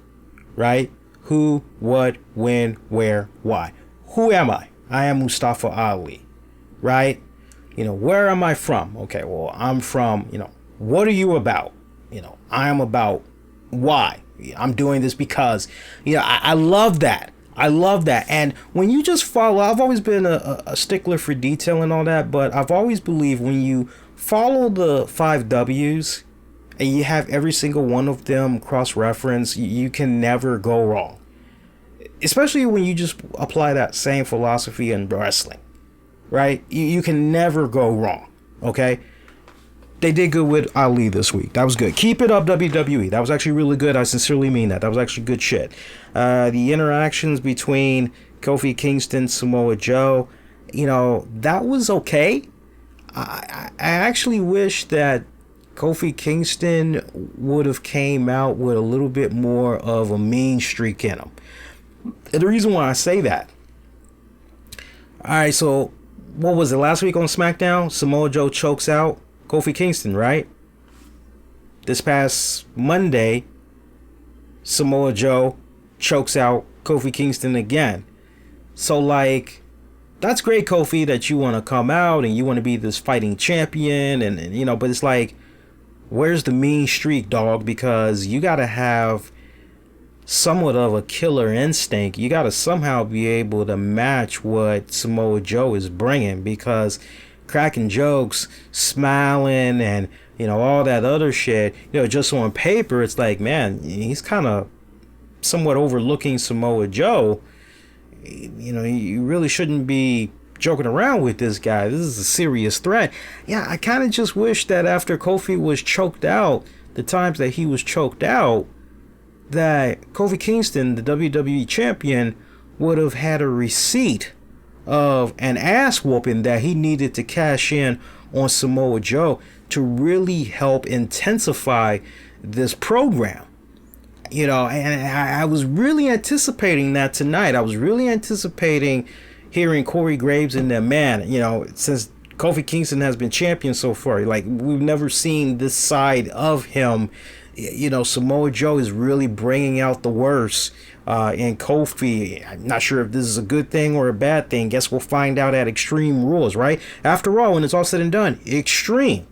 right? Who, what, when, where, why. Who am I? I am Mustafa Ali, right? Where am I from? Okay, well, I'm from, what are you about? I am about why. I'm doing this because, I love that. I love that. And when you just follow, I've always been a stickler for detail and all that, but I've always believed when you follow the 5 W's and you have every single one of them cross-reference, you can never go wrong. Especially when you just apply that same philosophy in wrestling, right? You can never go wrong, okay? They did good with Ali this week. That was good. Keep it up, WWE. That was actually really good. I sincerely mean that. That was actually good shit. The interactions between Kofi Kingston, Samoa Joe, that was okay. I actually wish that Kofi Kingston would have came out with a little bit more of a mean streak in him. And the reason why I say that, all right, so what was it last week on SmackDown? Samoa Joe chokes out Kofi Kingston, right? This past Monday, Samoa Joe chokes out Kofi Kingston again. So, that's great, Kofi, that you want to come out and you want to be this fighting champion, and but it's like, where's the mean streak, dog? Because you got to have somewhat of a killer instinct. You got to somehow be able to match what Samoa Joe is bringing, because cracking jokes, smiling, and all that other shit, just on paper, it's like, man, he's kind of somewhat overlooking Samoa Joe. You really shouldn't be joking around with this guy. This is a serious threat. Yeah, I kind of just wish that after Kofi was choked out, the times that he was choked out, that Kofi Kingston, the WWE champion, would have had a receipt of an ass whooping that he needed to cash in on Samoa Joe to really help intensify this program. And I was really anticipating that tonight. I was really anticipating hearing Corey Graves and them, man, since Kofi Kingston has been champion so far, we've never seen this side of him. Samoa Joe is really bringing out the worst in Kofi. I'm not sure if this is a good thing or a bad thing. Guess we'll find out at Extreme Rules, right? After all, when it's all said and done, Extreme.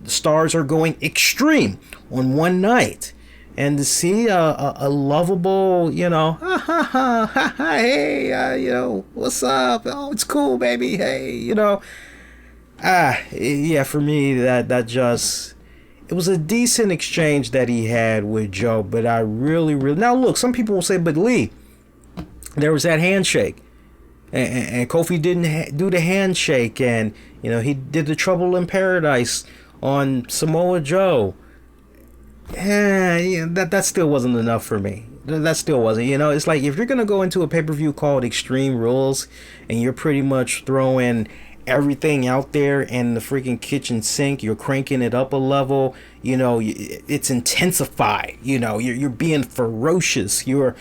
The stars are going extreme on one night. And to see a lovable, hey, what's up? Oh, it's cool, baby. Hey, yeah, for me, that just, it was a decent exchange that he had with Joe, but I really, now look, some people will say, but Lee, there was that handshake, and Kofi didn't do the handshake, and, he did the Trouble in Paradise on Samoa Joe. That still wasn't enough for me. That still wasn't. It's like, if you're going to go into a pay-per-view called Extreme Rules and you're pretty much throwing everything out there in the freaking kitchen sink, you're cranking it up a level, it's intensified, you're being ferocious, you're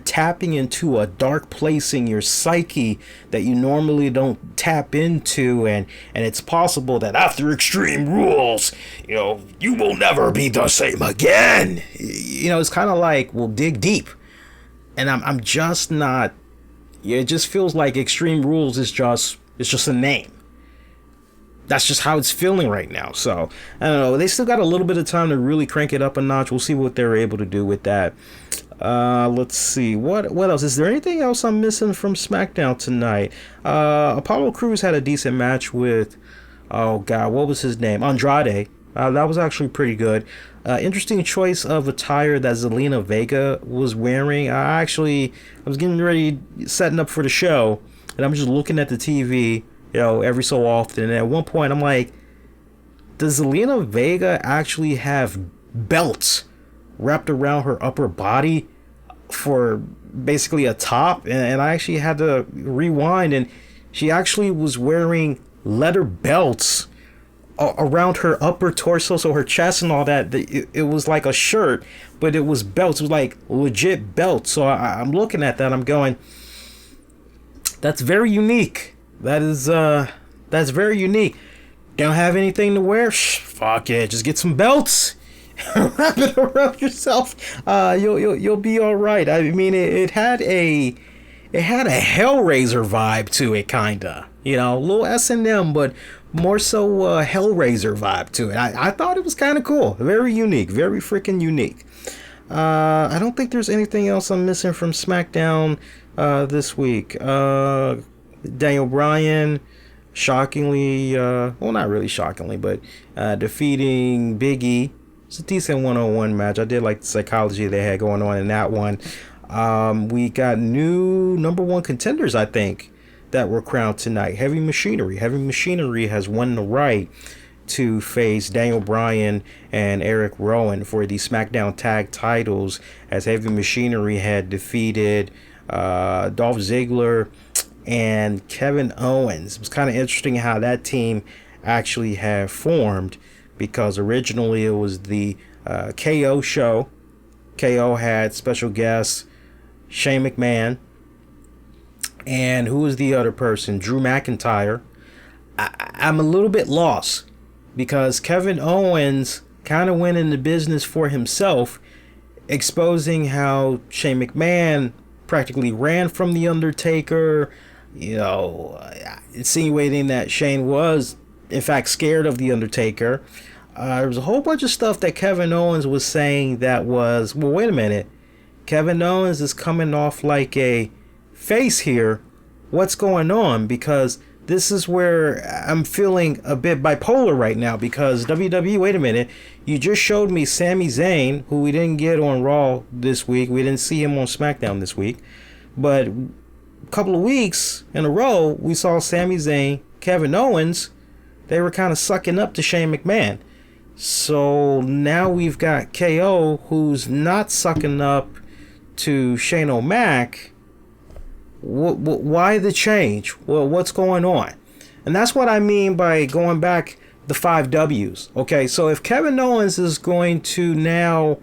tapping into a dark place in your psyche that you normally don't tap into, and it's possible that after Extreme Rules, you will never be the same again. It's kind of like, well, dig deep. And I'm just not, it just feels like Extreme Rules is just a name. That's just how it's feeling right now. So, I don't know. They still got a little bit of time to really crank it up a notch. We'll see what they're able to do with that. Let's see. What else? Is there anything else I'm missing from SmackDown tonight? Apollo Crews had a decent match with, oh, God, what was his name? Andrade. That was actually pretty good. Interesting choice of attire that Zelina Vega was wearing. I was getting ready, setting up for the show, and I'm just looking at the TV, every so often. And at one point, I'm like, does Zelina Vega actually have belts wrapped around her upper body for basically a top, and I actually had to rewind, and she actually was wearing leather belts around her upper torso, so her chest and all that. It was like a shirt, but it was belts. It was like legit belts. So I'm looking at that, I'm going, that's very unique. That's very unique. Don't have anything to wear? Fuck it, just get some belts. Wrap it around yourself. You'll be all right. I mean, it had a Hellraiser vibe to it, kinda. You know, a little S&M, but more so Hellraiser vibe to it. I thought it was kind of cool. Very unique. Very freaking unique. I don't think there's anything else I'm missing from SmackDown this week. Daniel Bryan, shockingly, well, not really shockingly, but defeating Big E. It's a decent one-on-one match. I did like the psychology they had going on in that one. We got new number one contenders, I think, that were crowned tonight. Heavy Machinery. Heavy Machinery has won the right to face Daniel Bryan and Eric Rowan for the SmackDown tag titles, as Heavy Machinery had defeated Dolph Ziggler and Kevin Owens. It was kind of interesting how that team actually had formed, because originally it was the KO show. KO had special guests Shane McMahon, and who was the other person? Drew McIntyre. I'm a little bit lost, because Kevin Owens kind of went into business for himself, exposing how Shane McMahon practically ran from The Undertaker, you know, insinuating that Shane was, in fact, scared of The Undertaker. There was a whole bunch of stuff that Kevin Owens was saying that was, well, wait a minute. Kevin Owens is coming off like a face here. What's going on? Because this is where I'm feeling a bit bipolar right now, because WWE, wait a minute, you just showed me Sami Zayn, who we didn't get on Raw this week. We didn't see him on SmackDown this week. But a couple of weeks in a row, we saw Sami Zayn, Kevin Owens. They were kind of sucking up to Shane McMahon. So now we've got KO, who's not sucking up to Shane O'Mac. Why the change? Well, what's going on? And that's what I mean by going back the 5 W's. Okay, so if Kevin Owens is going to now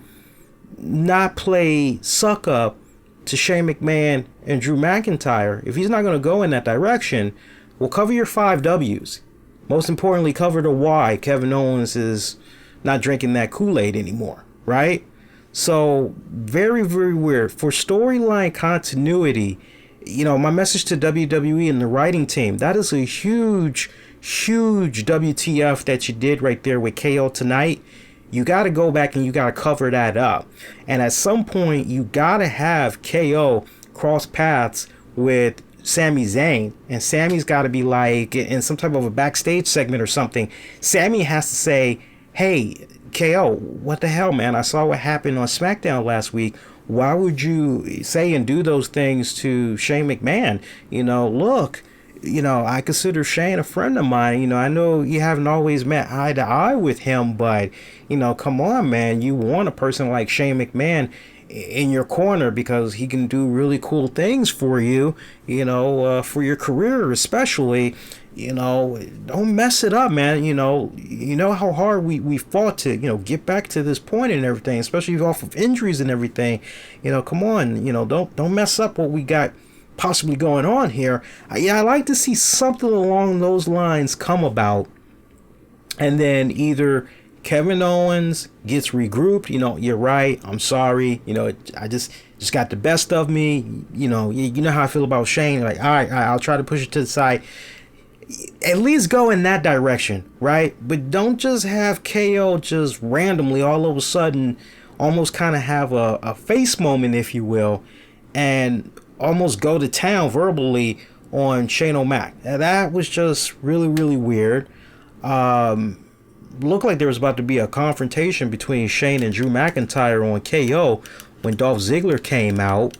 not play suck up to Shane McMahon and Drew McIntyre, if he's not going to go in that direction, well, cover your 5 W's. Most importantly, cover the why Kevin Owens is not drinking that Kool-Aid anymore, right? So, very, very weird. For storyline continuity, you know, my message to WWE and the writing team, that is a huge, huge WTF that you did right there with KO tonight. You got to go back and you got to cover that up. And at some point, you got to have KO cross paths with Sami Zayn, and Sammy's got to be like in some type of a backstage segment or something. Sammy has to say, hey, KO, what the hell, man? I saw what happened on SmackDown last week. Why would you say and do those things to Shane McMahon? You know, look, you know, I consider Shane a friend of mine. You know, I know you haven't always met eye to eye with him, but, you know, come on, man. You want a person like Shane McMahon in your corner, because he can do really cool things for you, you know, for your career especially. You know, don't mess it up, man. You know how hard we fought to, you know, get back to this point and everything, especially off of injuries and everything. You know, come on, you know, don't mess up what we got possibly going on here. Yeah, I like to see something along those lines come about, and then either Kevin Owens gets regrouped. You know, you're right. I'm sorry. You know, I just got the best of me. You know, you know how I feel about Shane. Like, all right, I'll try to push it to the side. At least go in that direction, right? But don't just have KO just randomly all of a sudden almost kind of have a face moment, if you will, and almost go to town verbally on Shane O'Mac. That was just really, really weird. Looked like there was about to be a confrontation between Shane and Drew McIntyre on KO when Dolph Ziggler came out.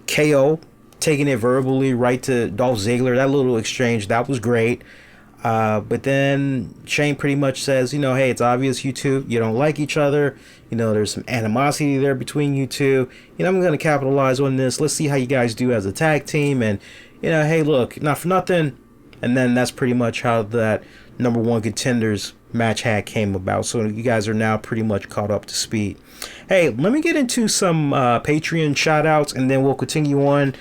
KO taking it verbally right to Dolph Ziggler. That little exchange, that was great. But then Shane pretty much says, hey, it's obvious you two, you don't like each other. There's some animosity there between you two. I'm going to capitalize on this. Let's see how you guys do as a tag team. And, hey, look, not for nothing. And then that's pretty much how that number one contenders match had came about. So you guys are now pretty much caught up to speed. Hey, let me get into some Patreon shout outs, and then we'll continue on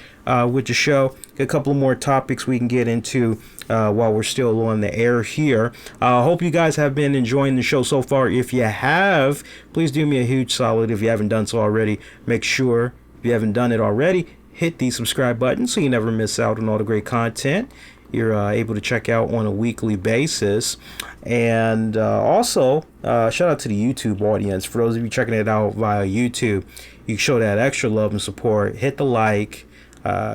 with the show. A couple of more topics we can get into while we're still on the air here. Hope you guys have been enjoying the show so far. If you have, please do me a huge solid. If you haven't done so already, make sure, if you haven't done it already, hit the subscribe button so you never miss out on all the great content you're able to check out on a weekly basis. And also, shout out to the YouTube audience. For those of you checking it out via YouTube, you can show that extra love and support. Hit the like,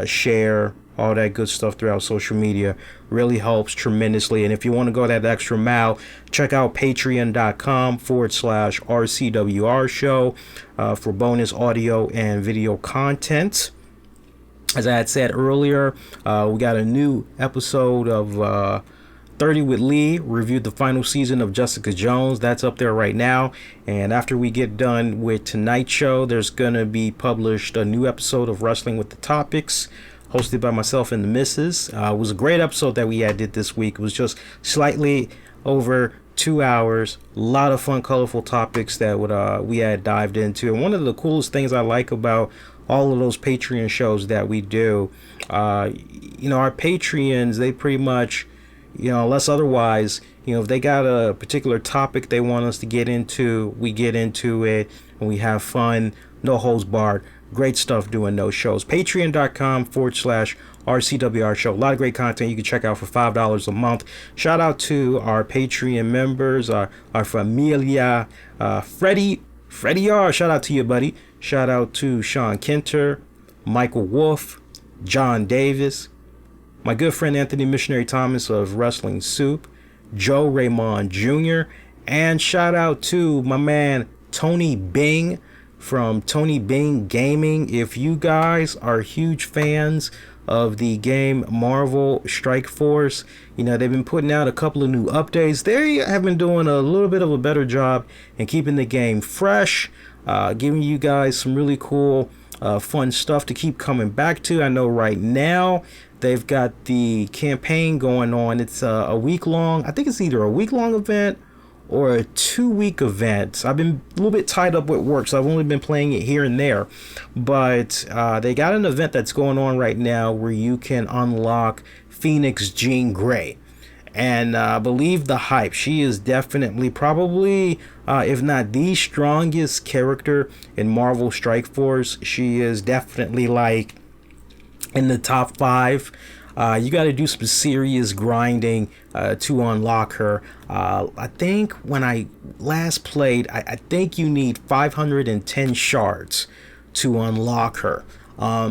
share, all that good stuff throughout social media. Really helps tremendously. And if you want to go that extra mile, check out patreon.com/RCWR show for bonus audio and video content. As I had said earlier, we got a new episode of 30 with Lee, reviewed the final season of Jessica Jones. That's up there right now. And after we get done with tonight's show, there's going to be published a new episode of Wrestling with the Topics, hosted by myself and the missus. It was a great episode that we did this week. It was just slightly over 2 hours. A lot of fun, colorful topics that we had dived into. And one of the coolest things I like about all of those Patreon shows that we do, our Patreons, they pretty much, unless otherwise, if they got a particular topic they want us to get into, we get into it and we have fun, no holds barred. Great stuff doing those shows. Patreon.com/RCWR show. A lot of great content you can check out for $5 a month. Shout out to our Patreon members, our familia, Freddie R. Shout out to you, buddy. Shout out to Sean Kenter, Michael Wolf, John Davis, my good friend Anthony Missionary Thomas of Wrestling Soup, Joe Raymond Jr., and shout out to my man Tony Bing from Tony Bing Gaming. If you guys are huge fans of the game Marvel Strike Force, they've been putting out a couple of new updates. They have been doing a little bit of a better job in keeping the game fresh, giving you guys some really cool, fun stuff to keep coming back to. I know right now they've got the campaign going on. It's a week-long, I think it's either a week-long event or a 2-week event. I've been a little bit tied up with work, so I've only been playing it here and there. But they got an event that's going on right now where you can unlock Phoenix Jean Grey. And believe the hype. She is definitely probably, if not the strongest character in Marvel Strike Force. She is definitely like in the top 5. You got to do some serious grinding to unlock her. I think when I last played, I think you need 510 shards to unlock her.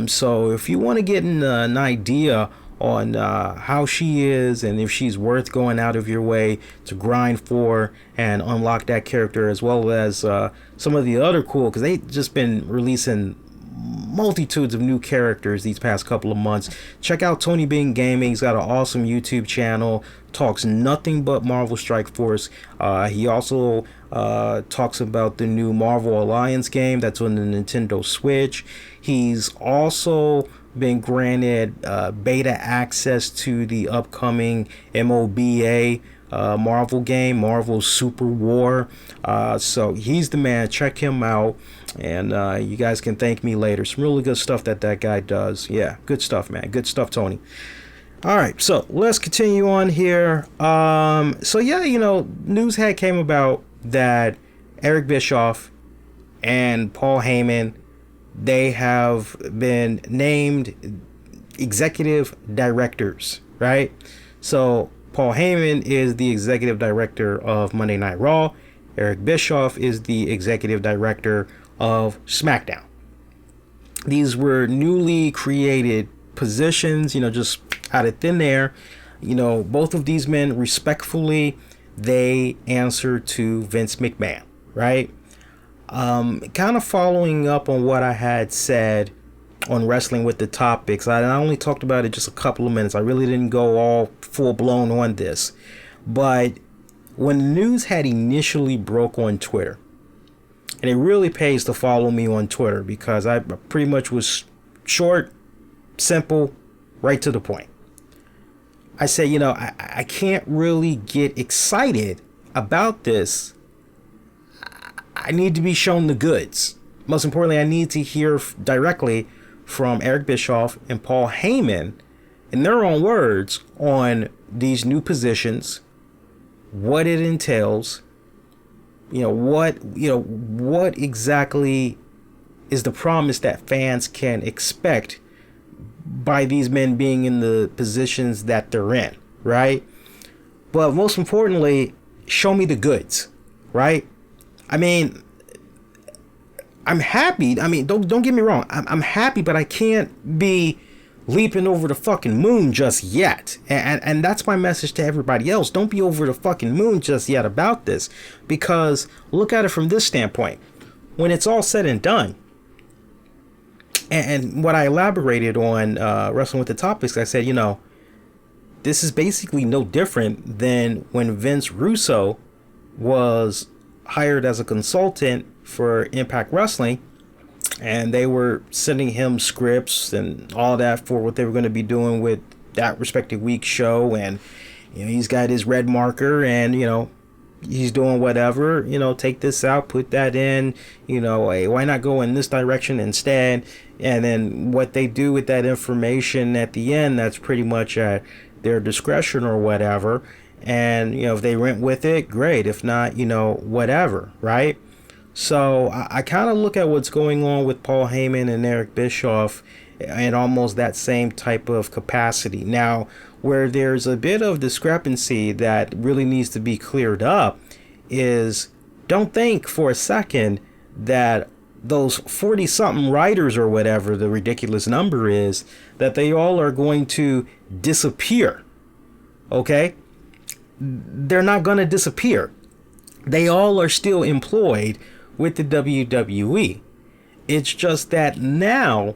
So if you want to get an idea on how she is and if she's worth going out of your way to grind for and unlock that character, as well as some of the other cool, because they just been releasing multitudes of new characters these past couple of months. Check out Tony Bing Gaming. He's got an awesome YouTube channel, talks nothing but Marvel Strike Force. He also talks about the new Marvel Alliance game that's on the Nintendo Switch. He's also been granted beta access to the upcoming MOBA Marvel game, Marvel Super War. So he's the man. Check him out, and you guys can thank me later. Some really good stuff that guy does. Yeah, good stuff, man. Good stuff, Tony. All right, so let's continue on here. So yeah, news had came about that Eric Bischoff and Paul Heyman, they have been named executive directors, right? So Paul Heyman is the executive director of Monday Night Raw. Eric Bischoff is the executive director of SmackDown. These were newly created positions, just out of thin air. Both of these men, respectfully, they answer to Vince McMahon, right? Kind of following up on what I had said on Wrestling with the Topics. I only talked about it just a couple of minutes. I really didn't go all full blown on this. But when the news had initially broke on Twitter, and it really pays to follow me on Twitter because I pretty much was short, simple, right to the point. I said, I can't really get excited about this. I need to be shown the goods. Most importantly, I need to hear directly from Eric Bischoff and Paul Heyman in their own words on these new positions, what it entails, what exactly is the promise that fans can expect by these men being in the positions that they're in, right? But most importantly, show me the goods, right? I mean, I'm happy. I mean, don't get me wrong. I'm happy, but I can't be leaping over the fucking moon just yet. And that's my message to everybody else. Don't be over the fucking moon just yet about this. Because look at it from this standpoint. When it's all said and done, and what I elaborated on Wrestling with the Topics, I said, this is basically no different than when Vince Russo was hired as a consultant for Impact Wrestling, and they were sending him scripts and all that for what they were going to be doing with that respective week's show. And he's got his red marker, and he's doing whatever, take this out, put that in, hey, why not go in this direction instead? And then what they do with that information at the end, that's pretty much at their discretion or whatever. And if they went with it, great. If not, whatever, right? So I kind of look at what's going on with Paul Heyman and Eric Bischoff in almost that same type of capacity. Now, where there's a bit of discrepancy that really needs to be cleared up is, don't think for a second that those 40-something writers or whatever the ridiculous number is, that they all are going to disappear. Okay? They're not going to disappear. They all are still employed with the WWE. It's just that now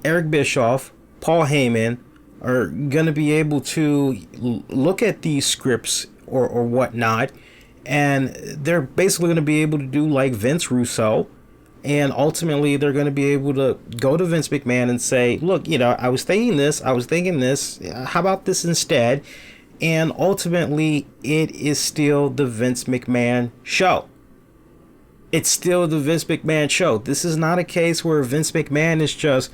Eric Bischoff, Paul Heyman are going to be able to look at these scripts or whatnot, and they're basically going to be able to do like Vince Russo, and ultimately they're going to be able to go to Vince McMahon and say, look, I was thinking this, how about this instead? And ultimately it is still the Vince McMahon show. It's still the Vince McMahon show. This is not a case where Vince McMahon is just,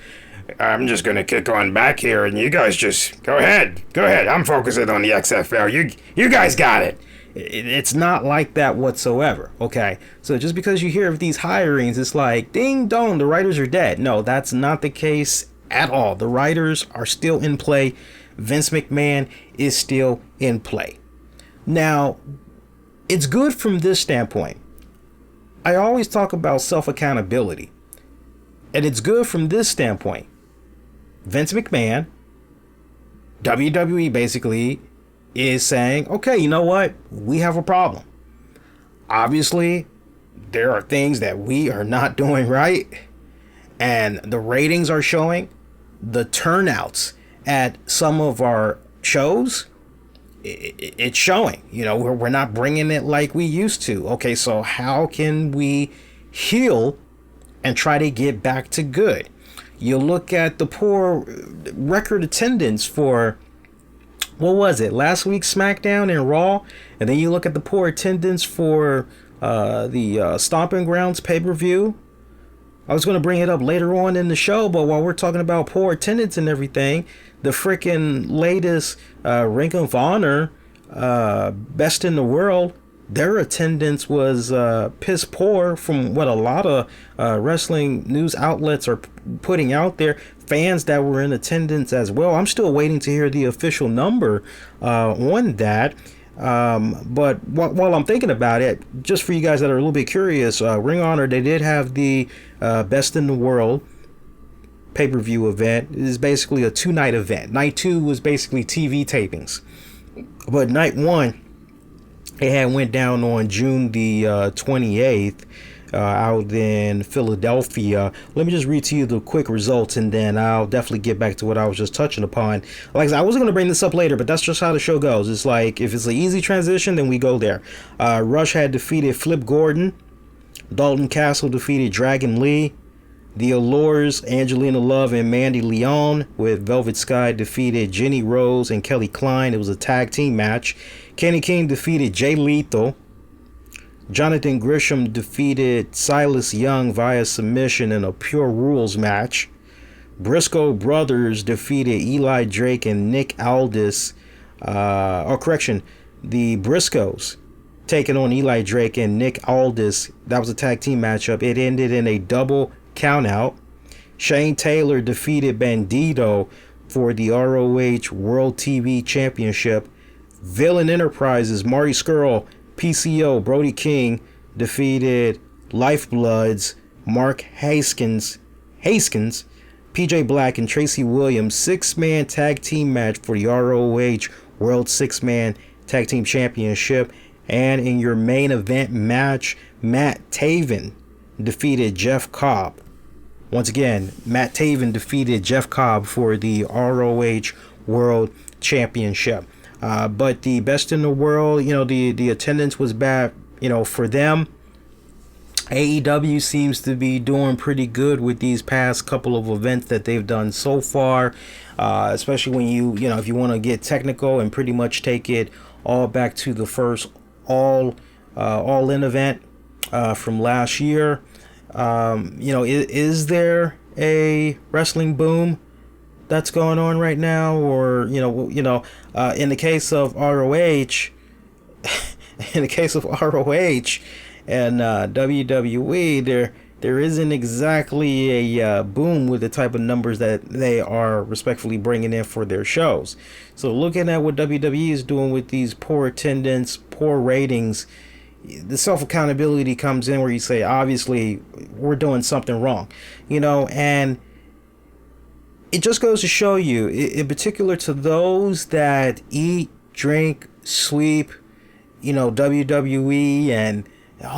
I'm just going to kick on back here and you guys just go ahead. I'm focusing on the XFL. You guys got it. It's not like that whatsoever. Okay. So just because you hear of these hirings, it's like, ding dong, the writers are dead. No, that's not the case at all. The writers are still in play. Vince McMahon is still in play. Now, it's good from this standpoint. I always talk about self-accountability. And it's good from this standpoint. Vince McMahon, WWE basically, is saying, okay, you know what? We have a problem. Obviously, there are things that we are not doing right. And the ratings are showing. The turnouts at some of our shows, it's showing. We're not bringing it like we used to. Okay, so how can we heal and try to get back to good? You look at the poor record attendance for, what was it, last week's SmackDown and Raw, and then you look at the poor attendance for the Stomping Grounds pay-per-view. I was going to bring it up later on in the show, but while we're talking about poor attendance and everything, the freaking latest Ring of Honor Best in the World, their attendance was piss poor from what a lot of wrestling news outlets are putting out there. Fans that were in attendance as well. I'm still waiting to hear the official number on that. But while I'm thinking about it, just for you guys that are a little bit curious, Ring of Honor, they did have the Best in the World pay-per-view event. It is basically a 2-night event. Night 2 was basically TV tapings. But night 1, it had went down on June the 28th. out in Philadelphia. Let me just read to you the quick results, and then I'll definitely get back to what I was just touching upon. Like I said, I wasn't going to bring this up later, but that's just how the show goes. It's like, if it's an easy transition, then we go there. Rush had defeated Flip Gordon. Dalton Castle defeated Dragon Lee. The Allures, Angelina Love and Mandy Leon with Velvet Sky defeated Jenny Rose and Kelly Klein. It was a tag team match. Kenny King defeated Jay Lethal. Jonathan Grisham defeated Silas Young via submission in a Pure Rules match. Briscoe Brothers defeated Eli Drake and Nick Aldis. The Briscoes taking on Eli Drake and Nick Aldis. That was a tag team matchup. It ended in a double countout. Shane Taylor defeated Bandito for the ROH World TV Championship. Villain Enterprises, Marty Scurll, PCO, Brody King defeated Lifebloods, Mark Haskins, PJ Black, and Tracy Williams. 6-man tag team match for the ROH World 6-man Tag Team Championship. And in your main event match, Matt Taven defeated Jeff Cobb. Once again, Matt Taven defeated Jeff Cobb for the ROH World Championship. But the Best in the World, the attendance was bad, for them. AEW seems to be doing pretty good with these past couple of events that they've done so far, especially when if you want to get technical and pretty much take it all back to the first all-in event from last year. Is there a wrestling boom that's going on right now, or in the case of ROH, and WWE, there isn't exactly a boom with the type of numbers that they are respectfully bringing in for their shows. So looking at what WWE is doing with these poor attendance, poor ratings, the self-accountability comes in where you say, obviously, we're doing something wrong, and it just goes to show you, in particular to those that eat, drink, sleep, WWE, and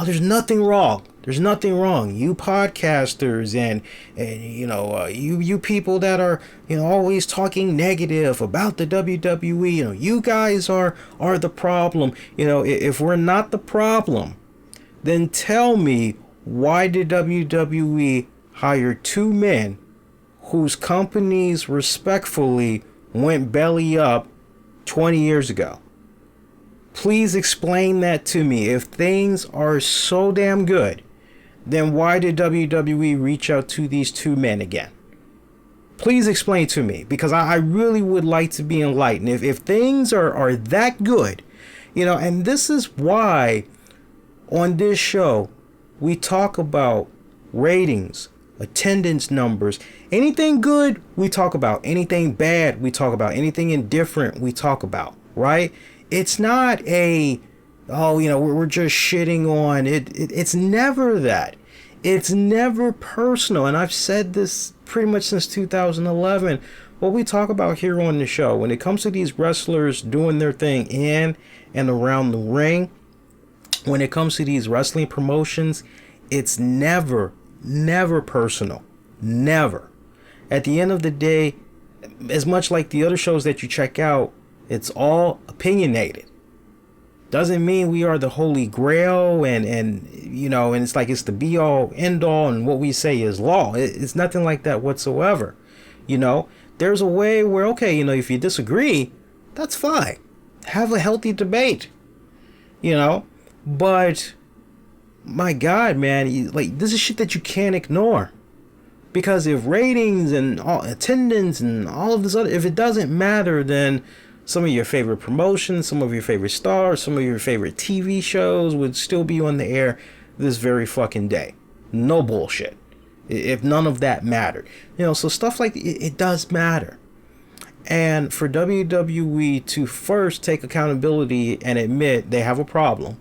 there's nothing wrong. There's nothing wrong. You podcasters and you people that are always talking negative about the WWE, you guys are the problem. If we're not the problem, then tell me, why did WWE hire 2 men whose companies respectfully went belly up 20 years ago? Please explain that to me. If things are so damn good, then why did WWE reach out to these 2 men again? Please explain to me, because I really would like to be enlightened. If things are that good, and this is why on this show we talk about ratings, attendance numbers. Anything good, we talk about. Anything bad, we talk about. Anything indifferent, we talk about, right? It's not we're just shitting on it. It's never that. It's never personal. And I've said this pretty much since 2011. What we talk about here on the show, when it comes to these wrestlers doing their thing in and around the ring, when it comes to these wrestling promotions, it's never personal. Never. At the end of the day, as much like the other shows that you check out, it's all opinionated. Doesn't mean we are the holy grail and it's like it's the be all end all and what we say is law. It's nothing like that whatsoever. There's a way where, okay, if you disagree, that's fine. Have a healthy debate. But my God, man, this is shit that you can't ignore. Because if ratings and attendance and all of this other, if it doesn't matter, then some of your favorite promotions, some of your favorite stars, some of your favorite TV shows would still be on the air this very fucking day. No bullshit. If none of that mattered. So stuff like it does matter. And for WWE to first take accountability and admit they have a problem,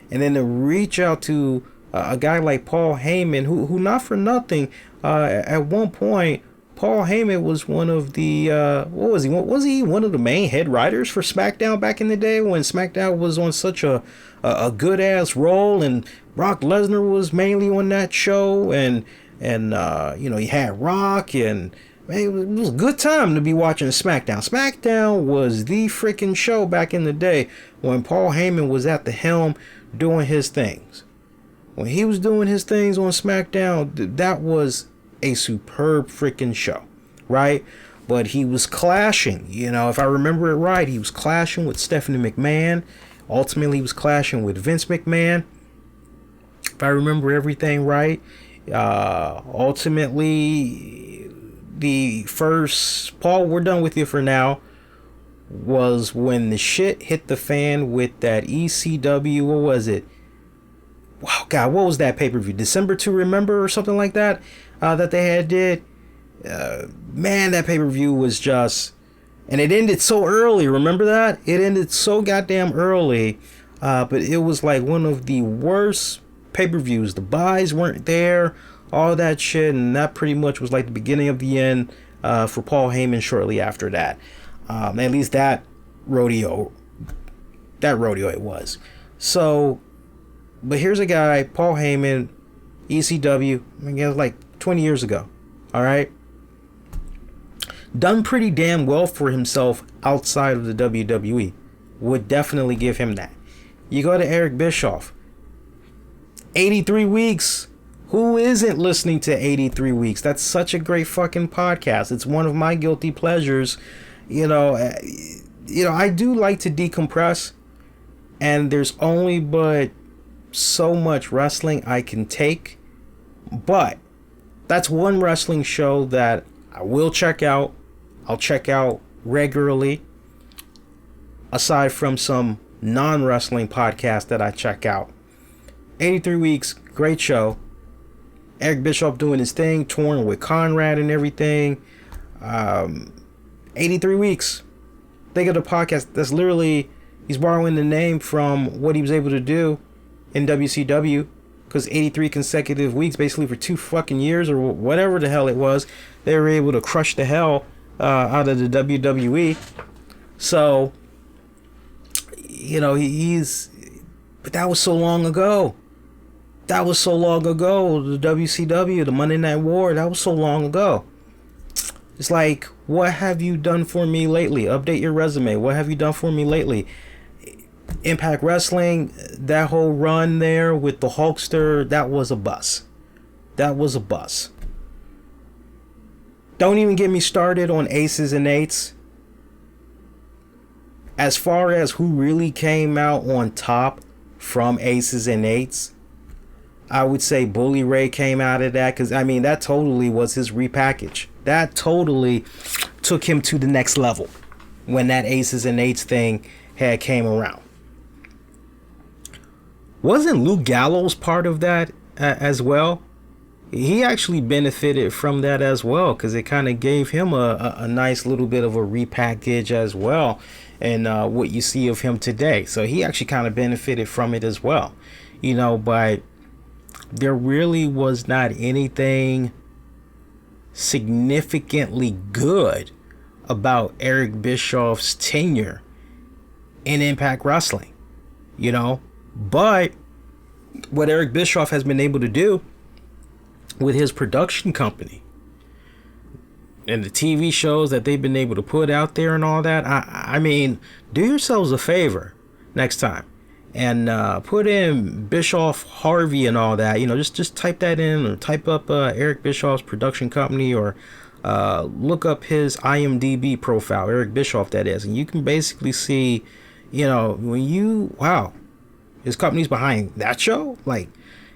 and then to reach out to a guy like Paul Heyman, who not for nothing, at one point, Paul Heyman was one of the what was he? Was he one of the main head writers for SmackDown back in the day when SmackDown was on such a good ass roll, and Brock Lesnar was mainly on that show, and you know, you had Rock, and man, it was a good time to be watching SmackDown. SmackDown was the freaking show back in the day when Paul Heyman was at the helm doing his things. When he was doing his things on SmackDown, that was a superb freaking show, right? But he was clashing, you know, if I remember it right, he was clashing with Stephanie McMahon. Ultimately, he was clashing with Vince McMahon. If I remember everything right, ultimately, the first, Paul, we're done with you for now, was when the shit hit the fan with that ECW, what was it? Wow, God, what was that pay-per-view? December to Remember or something like that, that they had did. Man, that pay-per-view was just, and it ended so early. Remember that? It ended so goddamn early, but it was like one of the worst pay-per-views. The buys weren't there, all that shit, and that pretty much was like the beginning of the end for Paul Heyman shortly after that. At least that rodeo it was. So, but here's a guy, Paul Heyman, ECW, I mean, it was like 20 years ago, all right? Done pretty damn well for himself outside of the WWE. Would definitely give him that. You go to Eric Bischoff, 83 weeks. Who isn't listening to 83 weeks? That's such a great fucking podcast. It's one of my guilty pleasures. You know, I do like to decompress, and there's only but so much wrestling I can take, but that's one wrestling show that I will check out. I'll check out regularly, aside from some non-wrestling podcasts that I check out. 83 weeks, great show. Eric Bischoff doing his thing, touring with Conrad and everything. 83 weeks. Think of the podcast. That's literally, he's borrowing the name from what he was able to do in WCW, because 83 consecutive weeks, basically for 2 fucking years or whatever the hell it was, they were able to crush the hell out of the WWE. So, you know, but that was so long ago. That was so long ago. The WCW, the Monday Night War, that was so long ago. It's like, what have you done for me lately? Update your resume. What have you done for me lately? Impact Wrestling, that whole run there with the Hulkster, that was a bust. That was a bust. Don't even get me started on Aces and Eights. As far as who really came out on top from Aces and Eights, I would say Bully Ray came out of that, because I mean, that totally was his repackage. That totally took him to the next level when that Aces and Eights thing had came around. Wasn't Luke Gallows part of that as well? He actually benefited from that as well, because it kind of gave him a nice little bit of a repackage as well, and what you see of him today. So he actually kind of benefited from it as well, you know. But there really was not anything significantly good about Eric Bischoff's tenure in Impact Wrestling, you know. But what Eric Bischoff has been able to do with his production company and the TV shows that they've been able to put out there and all that, I mean, do yourselves a favor next time and put in Bischoff Harvey and all that, you know, just type that in, or type up Eric Bischoff's production company, or look up his IMDb profile, Eric Bischoff that is, and you can basically see, you know, wow, his company's behind that show, like,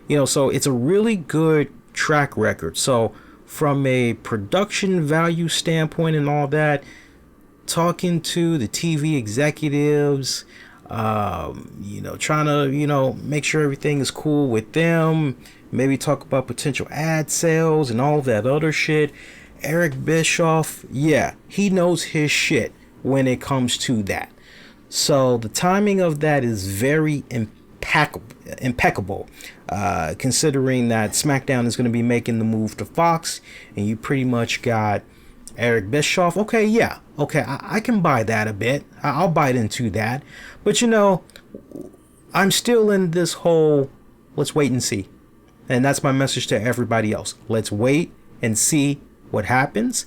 you know. So it's a really good track record. So from a production value standpoint and all that, talking to the TV executives, you know, trying to, you know, make sure everything is cool with them, maybe talk about potential ad sales and all that other shit. Eric Bischoff, yeah, he knows his shit when it comes to that. So the timing of that is very impeccable, considering that SmackDown is going to be making the move to Fox, and you pretty much got Eric Bischoff, okay, yeah, okay, I can buy that a bit. I'll bite into that. But you know, I'm still in this whole let's wait and see. And that's my message to everybody else. Let's wait and see what happens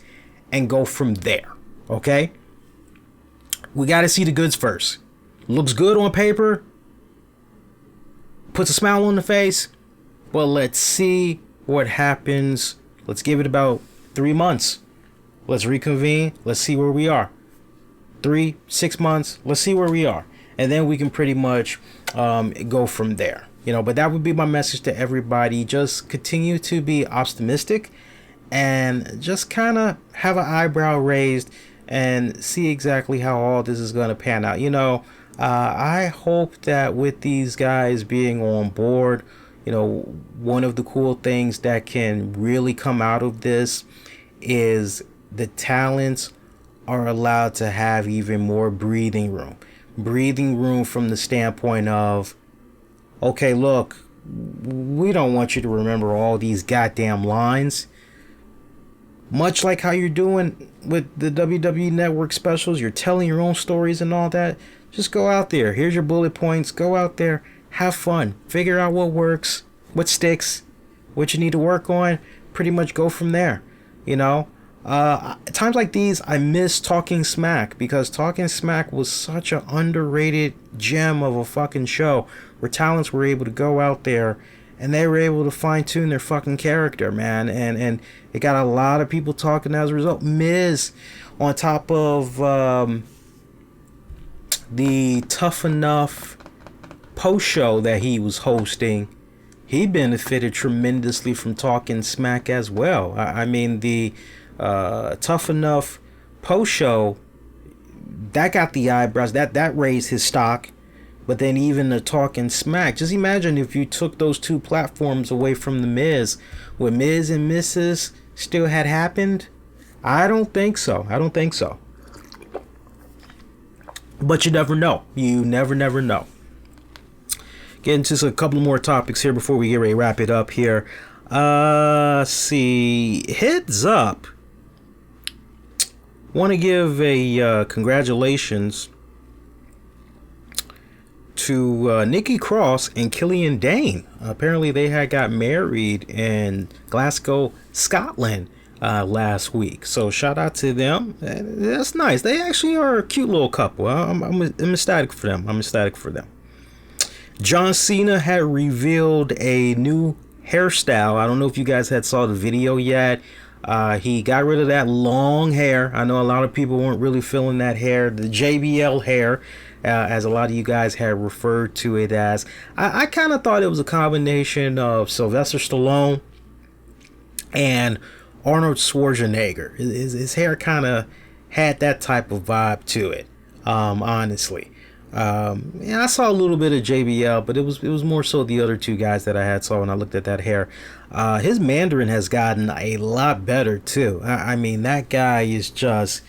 and go from there. Okay? We got to see the goods first. Looks good on paper. Puts a smile on the face. But let's see what happens. Let's give it about 3 months. Let's reconvene. Let's see where we are. 3-6 months. Let's see where we are. And then we can pretty much go from there. You know, but that would be my message to everybody. Just continue to be optimistic and just kind of have an eyebrow raised and see exactly how all this is going to pan out. You know, I hope that with these guys being on board, you know, one of the cool things that can really come out of this is the talents are allowed to have even more breathing room. Breathing room from the standpoint of, okay, look, we don't want you to remember all these goddamn lines. Much like how you're doing with the WWE Network specials, you're telling your own stories and all that. Just go out there. Here's your bullet points. Go out there. Have fun. Figure out what works, what sticks, what you need to work on. Pretty much go from there. You know? Times like these, I miss Talking Smack, because Talking Smack was such an underrated gem of a fucking show where talents were able to go out there and they were able to fine-tune their fucking character, man, and it got a lot of people talking as a result. Miz, on top of the Tough Enough post show that he was hosting, he benefited tremendously from Talking Smack as well. I mean, the Tough Enough post show, that got the eyebrows, that raised his stock. But then even the Talking Smack, just imagine if you took those two platforms away from the Miz, would Miz and Mrs. still had happened? I don't think so. But you never know. You never know. Get into a couple more topics here before we get ready to wrap it up here. See, heads up. Want to give a congratulations to Nikki Cross and Killian Dane. Apparently they had got married in Glasgow, Scotland last week. So shout out to them. That's nice. They actually are a cute little couple. I'm ecstatic for them. John Cena had revealed a new hairstyle. I don't know if you guys had saw the video yet. He got rid of that long hair. I know a lot of people weren't really feeling that hair, the JBL hair, as a lot of you guys had referred to it as. I kind of thought it was a combination of Sylvester Stallone and Arnold Schwarzenegger. His hair kind of had that type of vibe to it, honestly. I saw a little bit of JBL, but it was more so the other two guys that I had saw when I looked at that hair. His Mandarin has gotten a lot better too. I mean, that guy is just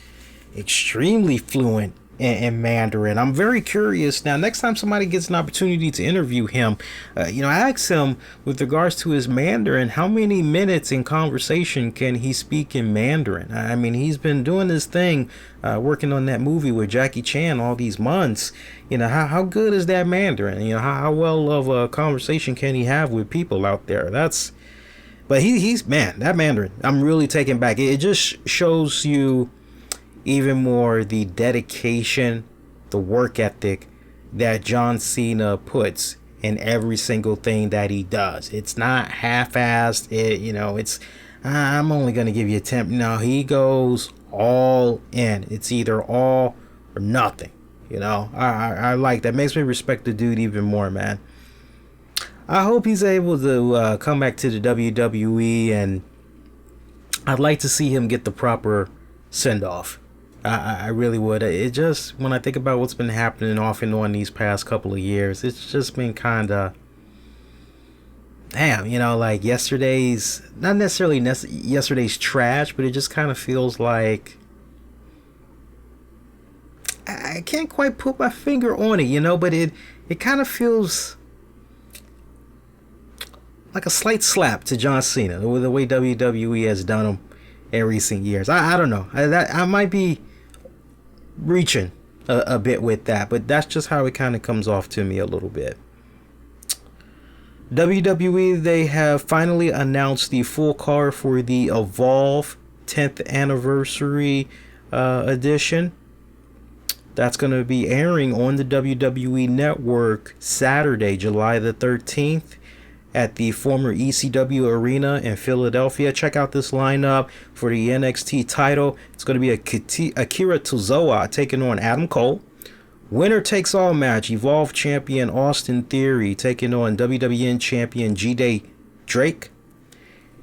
extremely fluent in Mandarin. I'm very curious now. Next time somebody gets an opportunity to interview him, ask him with regards to his Mandarin, how many minutes in conversation can he speak in Mandarin? I mean, he's been doing this thing, working on that movie with Jackie Chan all these months. You know, how good is that Mandarin? You know, how well of a conversation can he have with people out there? But he's that Mandarin, I'm really taken back. It just shows you even more the dedication, the work ethic that John Cena puts in every single thing that he does. It's not half-assed. It's I'm only going to give you a 10. No, he goes all in. It's either all or nothing. I like that. Makes me respect the dude even more, man. I hope he's able to come back to the WWE, and I'd like to see him get the proper send-off. I really would. It just, when I think about what's been happening off and on these past couple of years, it's just been kind of, damn, like yesterday's, not necessarily yesterday's trash, but it just kind of feels like, I can't quite put my finger on it, but it kind of feels like a slight slap to John Cena, the way WWE has done him in recent years. I don't know. I might be reaching a bit with that, but that's just how it kind of comes off to me a little bit. WWE, they have finally announced the full card for the Evolve 10th anniversary edition. That's going to be airing on the WWE Network Saturday, July the 13th at the former ECW Arena in Philadelphia. Check out this lineup for the NXT title. It's going to be Akira Tozawa taking on Adam Cole. Winner takes all match. Evolve champion Austin Theory taking on WWN champion G-Day Drake.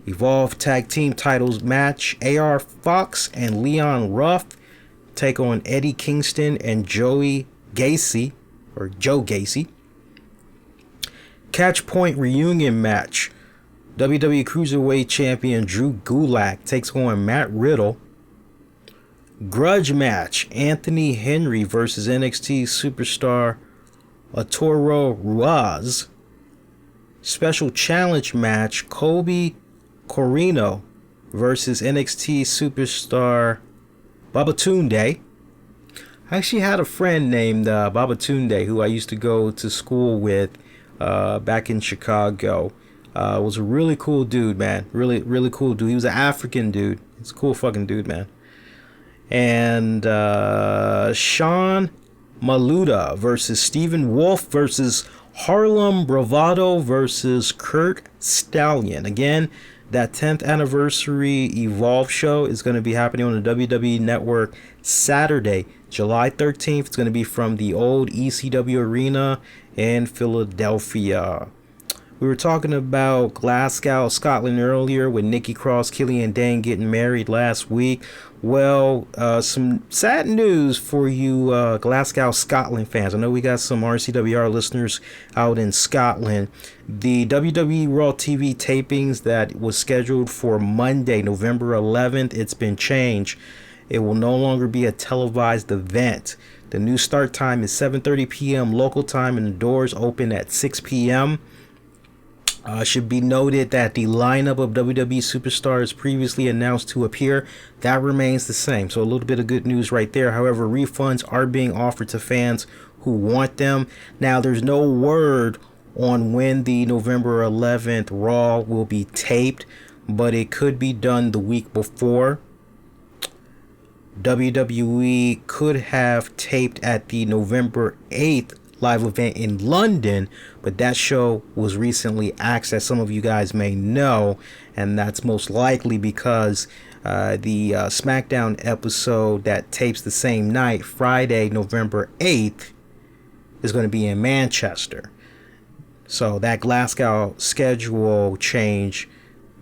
Evolve tag team titles match. AR Fox and Leon Ruff take on Eddie Kingston and Joey Gacy, or Joe Gacy. Catch Point reunion match. WWE Cruiserweight champion Drew Gulak takes on Matt Riddle. Grudge match. Anthony Henry versus NXT superstar Arturo Ruiz. Special challenge match. Colby Corino versus NXT superstar Babatunde. I actually had a friend named Babatunde who I used to go to school with back in Chicago. Was a really cool dude, man. Really, really cool dude. He was an African dude. He's a cool fucking dude, man. And Sean Maluda versus Stephen Wolf versus Harlem Bravado versus Kurt Stallion. Again, that 10th anniversary Evolve show is going to be happening on the WWE Network Saturday, July 13th. It's going to be from the old ECW Arena in Philadelphia. We were talking about Glasgow, Scotland earlier with Nikki Cross, Killian Dane getting married last week. Well, some sad news for you Glasgow, Scotland fans. I know we got some RCWR listeners out in Scotland. The WWE Raw TV tapings that was scheduled for Monday, November 11th, it's been changed. It will no longer be a televised event. The new start time is 7:30 p.m. local time and the doors open at 6 p.m. Should be noted that the lineup of WWE superstars previously announced to appear, that remains the same. So a little bit of good news right there. However, refunds are being offered to fans who want them. Now, there's no word on when the November 11th Raw will be taped, but it could be done the week before. WWE could have taped at the November 8th live event in London, but that show was recently axed, as some of you guys may know, and that's most likely because the SmackDown episode that tapes the same night, Friday, November 8th, is going to be in Manchester. So that Glasgow schedule change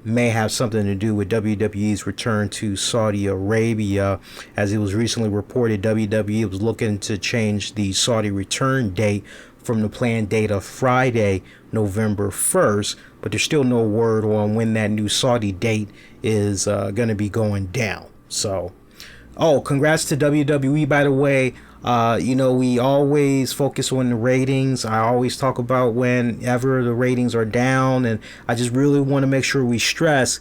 may have something to do with WWE's return to Saudi Arabia. As it was recently reported, WWE was looking to change the Saudi return date from the planned date of Friday, November 1st, but there's still no word on when that new Saudi date is going to be going down. So, congrats to WWE, by the way. We always focus on the ratings. I always talk about whenever the ratings are down, and I just really want to make sure we stress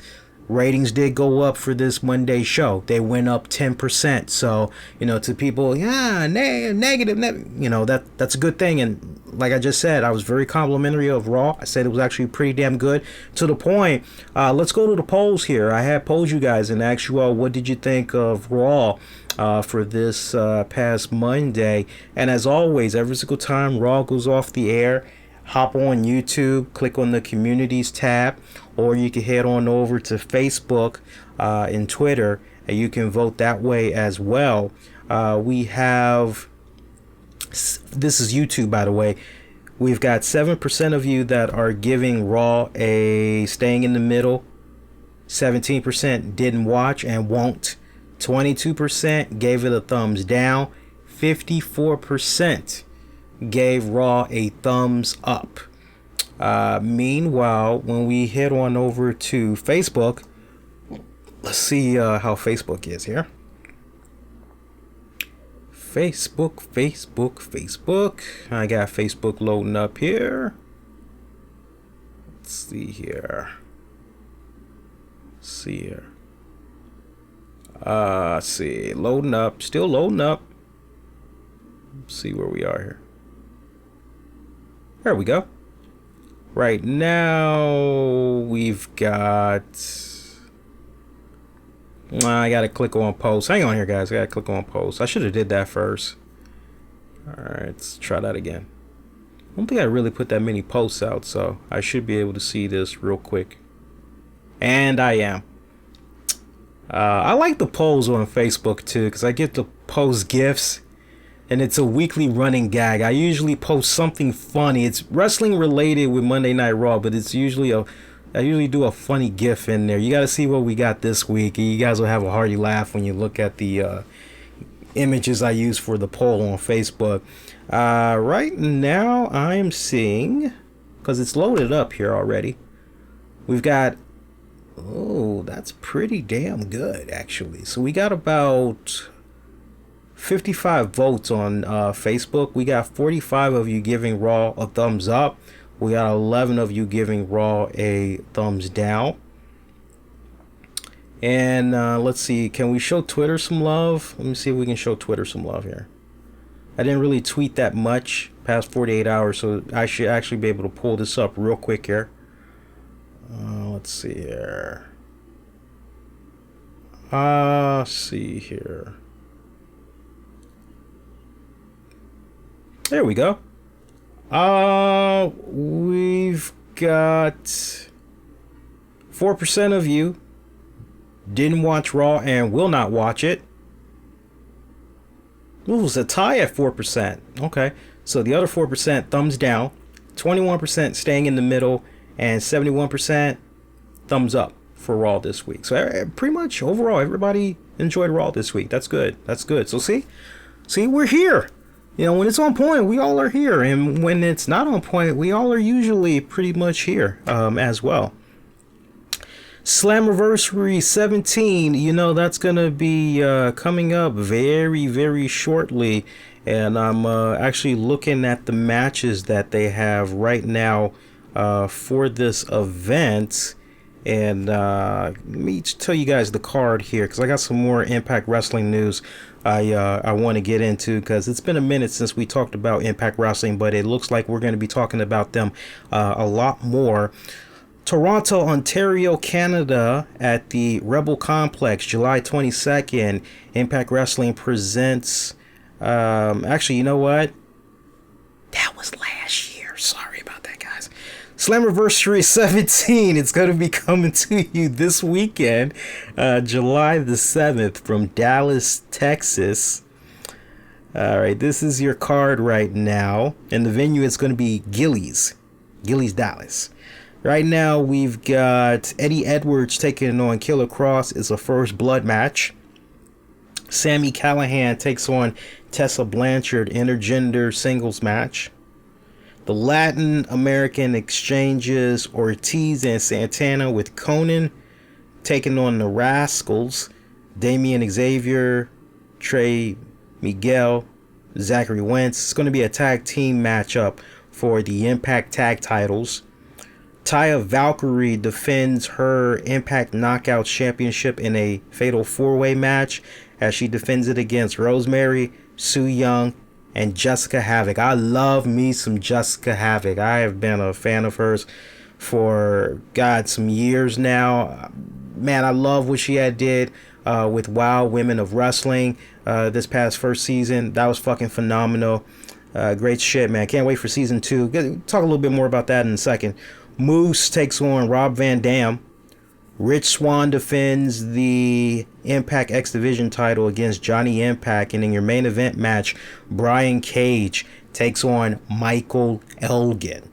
ratings did go up for this Monday show. They went up 10%. So, to people, negative, that's a good thing. And like I just said, I was very complimentary of Raw. I said it was actually pretty damn good, to the point. Let's go to the polls here. I had polled you guys and asked you all, what did you think of Raw for this past Monday? And as always, every single time Raw goes off the air, hop on YouTube, click on the communities tab, or you can head on over to Facebook and Twitter, and you can vote that way as well. We have, this is YouTube, by the way, we've got 7% of you that are giving Raw a staying in the middle, 17% didn't watch and won't, 22% gave it a thumbs down, 54% gave Raw a thumbs up. Meanwhile, when we head on over to Facebook, let's see how Facebook is here. Facebook. I got Facebook loading up here. Let's see here. Let's see. Loading up. Still loading up. Let's see where we are here. There we go. Right now, we've got... I gotta click on post. Hang on here, guys. I gotta click on post. I should have did that first. Alright, let's try that again. I don't think I really put that many posts out, so I should be able to see this real quick. And I am. I like the polls on Facebook too, because I get to post GIFs, and it's a weekly running gag. I usually post something funny. It's wrestling related with Monday Night Raw, but it's usually I usually do a funny GIF in there. You got to see what we got this week, and you guys will have a hearty laugh when you look at the images I use for the poll on Facebook. Right now, I'm seeing, because it's loaded up here already, we've got, oh, that's pretty damn good, actually. So we got about 55 votes on Facebook. We got 45 of you giving Raw a thumbs up. We got 11 of you giving Raw a thumbs down. And let's see, can we show Twitter some love? Let me see if we can show Twitter some love here. I didn't really tweet that much past 48 hours, so I should actually be able to pull this up real quick here. Let's see here. See here. There we go. We've got 4% of you didn't watch Raw and will not watch it. Ooh, it was a tie at 4%. Okay, so the other 4% thumbs down, 21% staying in the middle, and 71% thumbs up for Raw this week. So pretty much overall, everybody enjoyed Raw this week. That's good. That's good. So see, we're here. You know, when it's on point, we all are here, and when it's not on point, we all are usually pretty much here as well. Slammiversary 17, you know, that's gonna be coming up very, very shortly, and I'm actually looking at the matches that they have right now for this event. And let me tell you guys the card here, because I got some more Impact Wrestling news I want to get into, because it's been a minute since we talked about Impact Wrestling, but it looks like we're going to be talking about them a lot more. Toronto, Ontario, Canada, at the Rebel Complex, July 22nd, Impact Wrestling presents, actually, you know what? That was last year. Sorry about that, guys. Slammiversary 17, it's going to be coming to you this weekend, July the 7th, from Dallas, Texas. All right, this is your card right now, and the venue is going to be Gillies, Dallas. Right now, we've got Eddie Edwards taking on Killer Cross. It's a first blood match. Sami Callihan takes on Tessa Blanchard, intergender singles match. The Latin American exchanges Ortiz and Santana with Conan taking on the Rascals, Damian Xavier, Trey Miguel, Zachary Wentz. It's going to be a tag team matchup for the Impact tag titles. Taya Valkyrie defends her Impact Knockout Championship in a fatal four-way match as she defends it against Rosemary, Su Yung, and Jessica Havoc. I love me some Jessica Havoc. I have been a fan of hers for, God, some years now. Man, I love what she had did with Wild Women of Wrestling this past first season. That was fucking phenomenal. Great shit, man. Can't wait for season 2. Talk a little bit more about that in a second. Moose takes on Rob Van Dam. Rich Swann defends the Impact X Division title against Johnny Impact. And in your main event match, Brian Cage takes on Michael Elgin.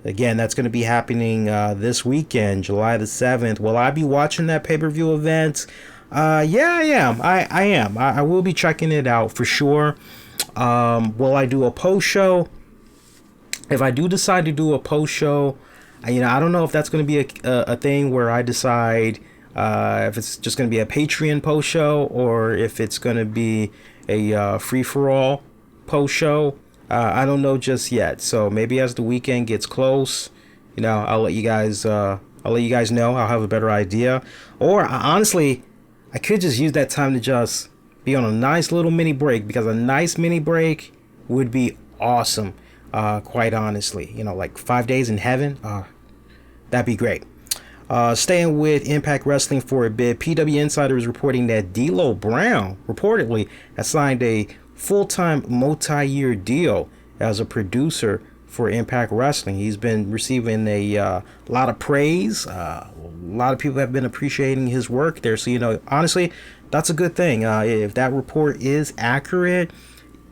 Again, that's going to be happening this weekend, July the 7th. Will I be watching that pay-per-view event? Yeah, I am. I am. I will be checking it out for sure. Will I do a post-show? If I do decide to do a post-show, I don't know if that's going to be a thing where I decide if it's just going to be a Patreon post show or if it's going to be a free-for-all post show. I don't know just yet. So maybe as the weekend gets close, I'll let you guys know. I'll have a better idea. Or honestly, I could just use that time to just be on a nice little mini break, because a nice mini break would be awesome, quite honestly. You know, like 5 days in heaven, that'd be great. Staying with Impact Wrestling for a bit, PW Insider is reporting that D'Lo Brown reportedly has signed a full-time multi-year deal as a producer for Impact Wrestling. He's been receiving a lot of praise. A lot of people have been appreciating his work there. So, you know, honestly, that's a good thing. If that report is accurate,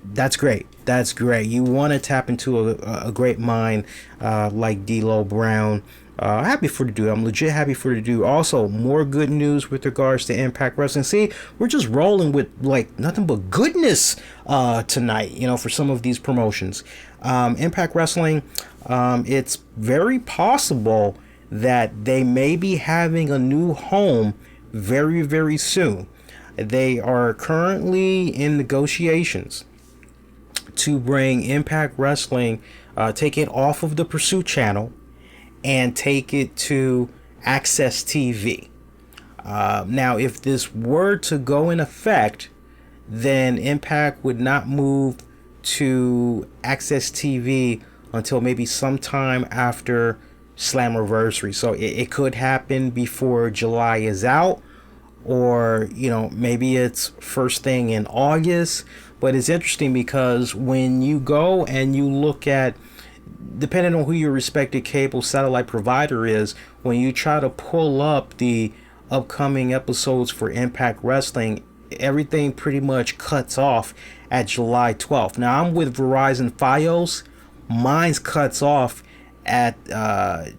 that's great. That's great. You want to tap into a great mind like D'Lo Brown. Happy for the dude. I'm legit happy for the dude. Also, more good news with regards to Impact Wrestling. See, we're just rolling with like nothing but goodness tonight, you know, for some of these promotions. Impact Wrestling, it's very possible that they may be having a new home very, very soon. They are currently in negotiations to bring Impact Wrestling, take it off of the Pursuit channel and take it to Access TV. Now, if this were to go in effect, then Impact would not move to Access TV until maybe sometime after Slammiversary. So it could happen before July is out, or, you know, maybe it's first thing in August. But it's interesting because when you go and you look at, depending on who your respected cable satellite provider is, when you try to pull up the upcoming episodes for Impact Wrestling, everything pretty much cuts off at July 12th. Now, I'm with Verizon Fios. Mine's cuts off at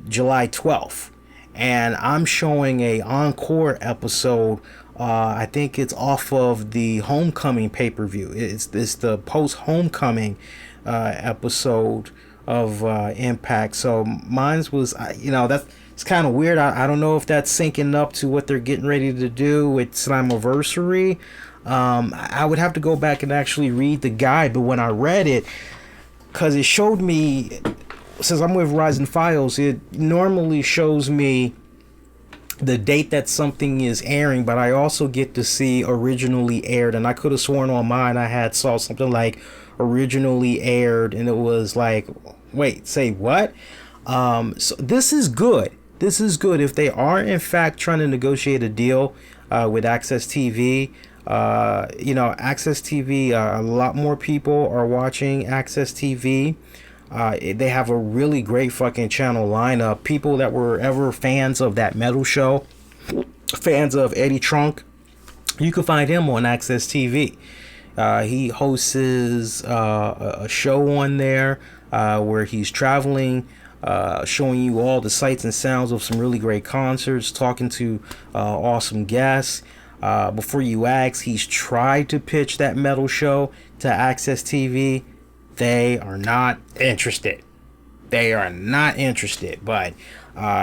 July 12th. And I'm showing a encore episode. I think it's off of the Homecoming pay-per-view. It's the post-Homecoming episode of Impact. So mine's was, you know, it's kind of weird. I don't know if that's syncing up to what they're getting ready to do with Slammiversary. I would have to go back and actually read the guide, but when I read it, because it showed me, since I'm with Verizon Fios, it normally shows me the date that something is airing, but I also get to see originally aired, and I could have sworn on mine I saw something like originally aired, and it was like, wait, say what? So this is good. This is good. If they are in fact trying to negotiate a deal with Access TV, you know, Access TV, a lot more people are watching Access TV. They have a really great fucking channel lineup. People that were ever fans of that metal show, fans of Eddie Trunk, you can find him on Access TV. He hosts a show on there where he's traveling, showing you all the sights and sounds of some really great concerts, talking to awesome guests. Before you ask, he's tried to pitch that metal show to Access TV. They are not interested. They are not interested. But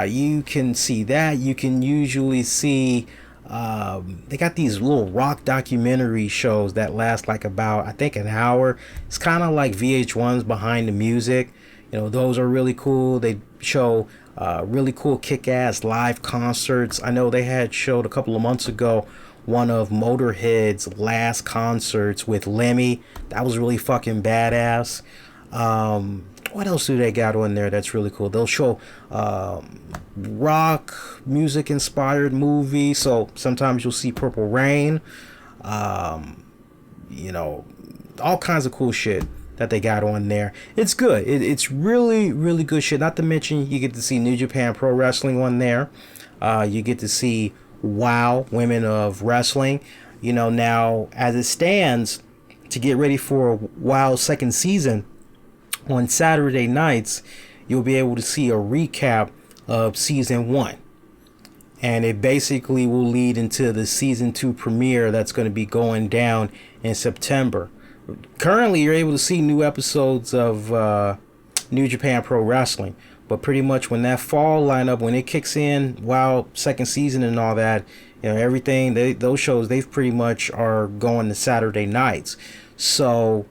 you can see that. You can usually see they got these little rock documentary shows that last like about, I think, an hour. It's kind of like VH1's Behind the Music. You know, those are really cool. They show really cool kick-ass live concerts. I know they had showed a couple of months ago one of Motorhead's last concerts with Lemmy. That was really fucking badass. What else do they got on there that's really cool? They'll show rock music inspired movies. So sometimes you'll see Purple Rain. You know, all kinds of cool shit that they got on there. It's good. It's really, really good shit. Not to mention you get to see New Japan Pro Wrestling on there. You get to see WOW, Women of Wrestling. You know, now as it stands, to get ready for WOW's second season, on Saturday nights you'll be able to see a recap of season 1, and it basically will lead into the season 2 premiere that's going to be going down in September. Currently you're able to see new episodes of New Japan Pro Wrestling, but pretty much when that fall lineup, when it kicks in, WOW second season and all that, you know, everything, those shows, they've pretty much are going to Saturday nights. So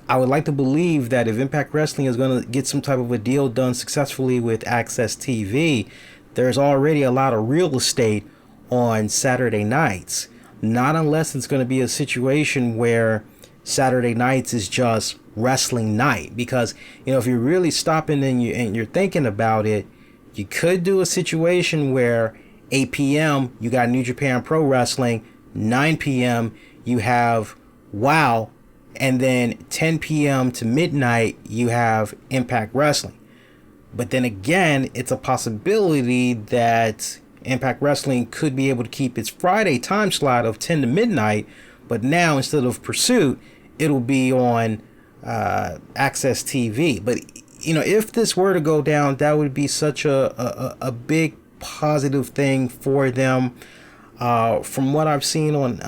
I would like to believe that if Impact Wrestling is going to get some type of a deal done successfully with Access TV, there's already a lot of real estate on Saturday nights. Not unless it's going to be a situation where Saturday nights is just wrestling night. Because, you know, if you're really stopping and you're thinking about it, you could do a situation where 8 p.m. you got New Japan Pro Wrestling, 9 p.m. you have WOW, and then 10 p.m. to midnight you have Impact Wrestling. But then again, it's a possibility that Impact Wrestling could be able to keep its Friday time slot of 10 to midnight, but now instead of Pursuit, it'll be on Access TV. But, you know, if this were to go down, that would be such a big positive thing for them. From what I've seen on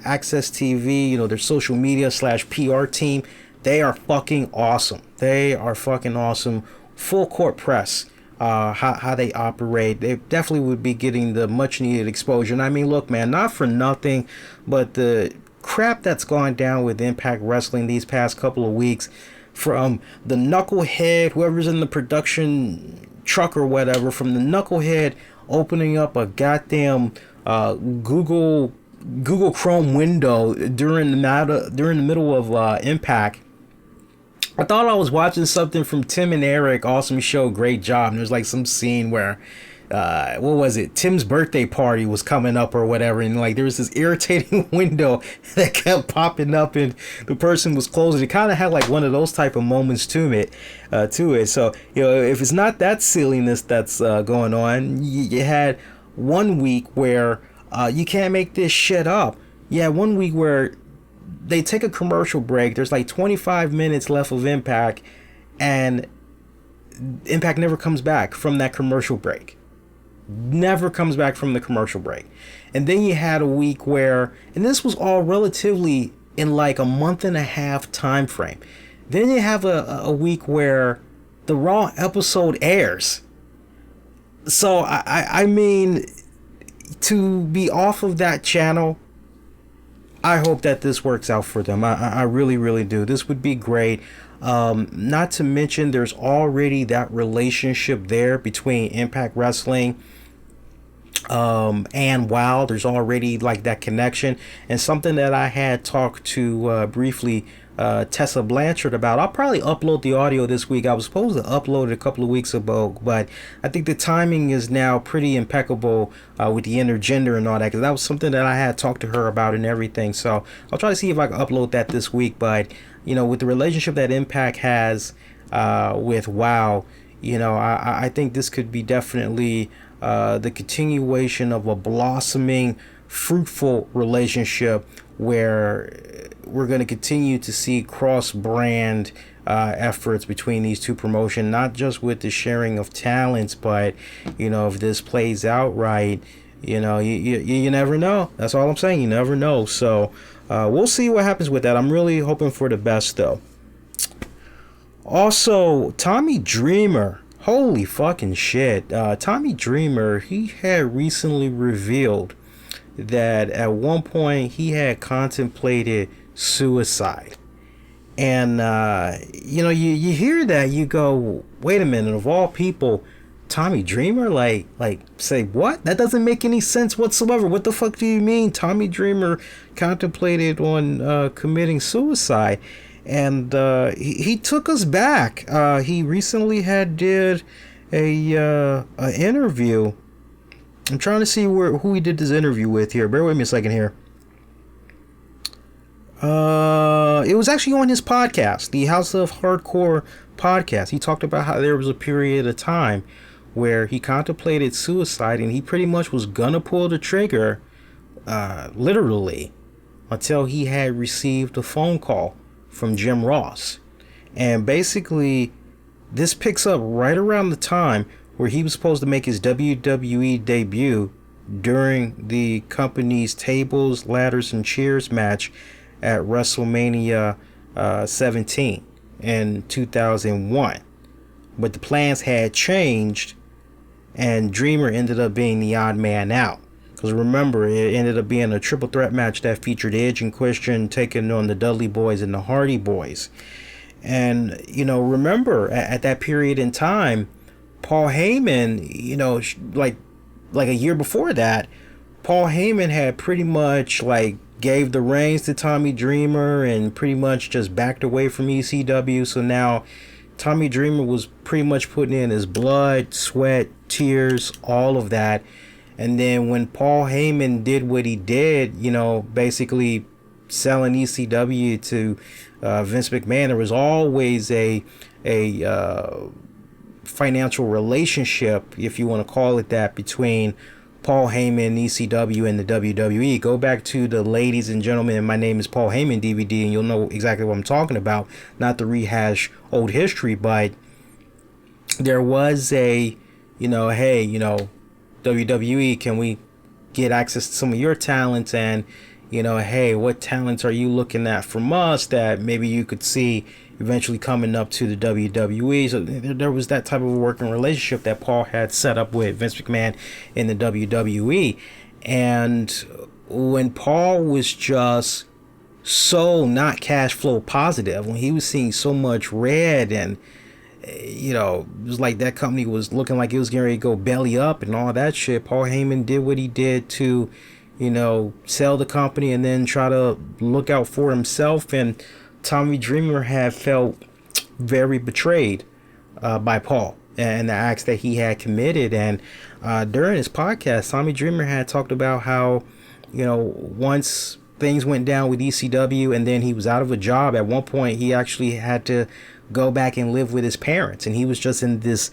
Access TV, you know, their social media / PR team, they are fucking awesome. They are fucking awesome. Full court press. How they operate. They definitely would be getting the much needed exposure. And I mean, look, man, not for nothing, but the crap that's gone down with Impact Wrestling these past couple of weeks, from the knucklehead, whoever's in the production truck or whatever, from the knucklehead opening up a goddamn Google Chrome window during the middle of Impact. I thought I was watching something from Tim and Eric, awesome show, great job. And there's like some scene where, what was it? Tim's birthday party was coming up or whatever. And like there was this irritating window that kept popping up and the person was closing. It kind of had like one of those type of moments to it. So, you know, if it's not that silliness that's going on, you had 1 week where you can't make this shit up. You had 1 week where they take a commercial break. There's like 25 minutes left of Impact, and Impact never comes back from that commercial break. Never comes back from the commercial break. And then you had a week where, and this was all relatively in like a month and a half time frame. Then you have a week where the Raw episode airs. So I mean, to be off of that channel, I hope that this works out for them. I really, really do. This would be great. Not to mention there's already that relationship there between Impact Wrestling and WOW. There's already like that connection. And something that I had talked to briefly Tessa Blanchard about. I'll probably upload the audio this week. I was supposed to upload it a couple of weeks ago, but I think the timing is now pretty impeccable with the intergender and all that, because that was something that I had talked to her about and everything. So I'll try to see if I can upload that this week. But, you know, with the relationship that Impact has with WOW, you know, I think this could be definitely the continuation of a blossoming, fruitful relationship where we're going to continue to see cross-brand efforts between these two promotions, not just with the sharing of talents, but, you know, if this plays out right, you know, you never know. That's all I'm saying. You never know. So we'll see what happens with that. I'm really hoping for the best, though. Also, Tommy Dreamer. Holy fucking shit. Tommy Dreamer, he had recently revealed that at one point he had contemplated suicide. And you know, you hear that, you go, wait a minute, of all people, Tommy Dreamer, like say what? That doesn't make any sense whatsoever. What the fuck do you mean Tommy Dreamer contemplated on committing suicide? And he took us back. He recently did a interview. I'm trying to see who he did this interview with here. Bear with me a second here. It was actually on his podcast, the House of Hardcore podcast. He talked about how there was a period of time where he contemplated suicide, and he pretty much was gonna pull the trigger, literally, until he had received a phone call from Jim Ross. And basically, this picks up right around the time where he was supposed to make his WWE debut during the company's Tables, Ladders, and Chairs match at WrestleMania 17 in 2001. But the plans had changed, and Dreamer ended up being the odd man out. Because remember, it ended up being a triple threat match that featured Edge and Christian taking on the Dudley Boys and the Hardy Boys. And, you know, remember, at that period in time, Paul Heyman, you know, like a year before that, Paul Heyman had pretty much like gave the reins to Tommy Dreamer and pretty much just backed away from ECW. So now Tommy Dreamer was pretty much putting in his blood, sweat, tears, all of that. And then when Paul Heyman did what he did, you know, basically selling ECW to Vince McMahon, there was always a financial relationship, if you want to call it that, between Paul Heyman, ECW, and the WWE. Go back to the Ladies and Gentlemen, My Name is Paul Heyman DVD, and you'll know exactly what I'm talking about. Not to rehash old history, but there was a, you know, hey, you know, WWE, can we get access to some of your talents? And, you know, hey, what talents are you looking at from us that maybe you could see eventually coming up to the WWE? So there was that type of working relationship that Paul had set up with Vince McMahon in the WWE. And when Paul was just so not cash flow positive, when he was seeing so much red, and you know, it was like that company was looking like it was getting ready to go belly up and all that shit, Paul Heyman did what he did to, you know, sell the company and then try to look out for himself. And Tommy Dreamer had felt very betrayed by Paul and the acts that he had committed. And during his podcast, Tommy Dreamer had talked about how, you know, once things went down with ECW and then he was out of a job, at one point he actually had to go back and live with his parents. And he was just in this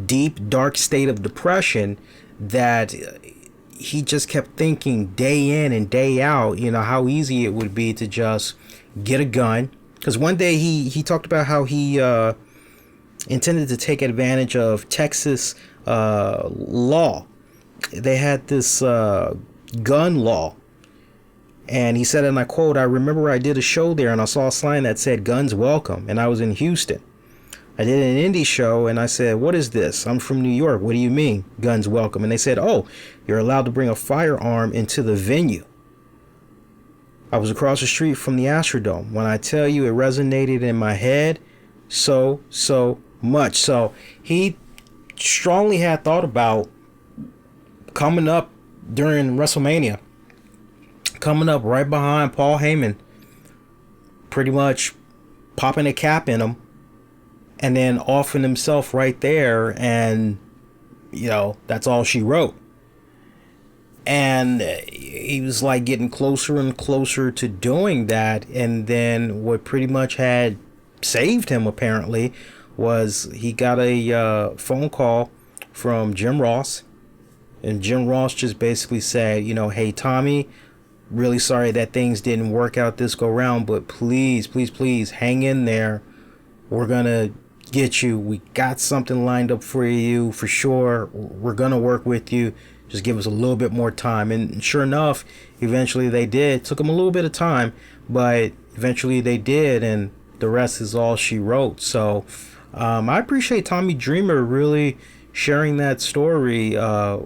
deep, dark state of depression that he just kept thinking day in and day out, you know, how easy it would be to just get a gun. Because one day he talked about how he intended to take advantage of Texas law. They had this gun law. And he said, and I quote, "I remember I did a show there and I saw a sign that said guns welcome, and I was in Houston. I did an indie show and I said, what is this? I'm from New York. What do you mean, guns welcome? And they said, oh, you're allowed to bring a firearm into the venue. I was across the street from the Astrodome. When I tell you, it resonated in my head so much." So he strongly had thought about coming up during WrestleMania, coming up right behind Paul Heyman, pretty much popping a cap in him, and then offing himself right there, and, you know, that's all she wrote. And he was like getting closer and closer to doing that. And then what pretty much had saved him, apparently, was he got a phone call from Jim Ross. And Jim Ross just basically said, you know, hey, Tommy, really sorry that things didn't work out this go round, but please, please, please hang in there. We're going to get you. We got something lined up for you for sure. We're going to work with you. Just give us a little bit more time. And sure enough, eventually they did. Took them a little bit of time, but eventually they did. And the rest is all she wrote. So I appreciate Tommy Dreamer really sharing that story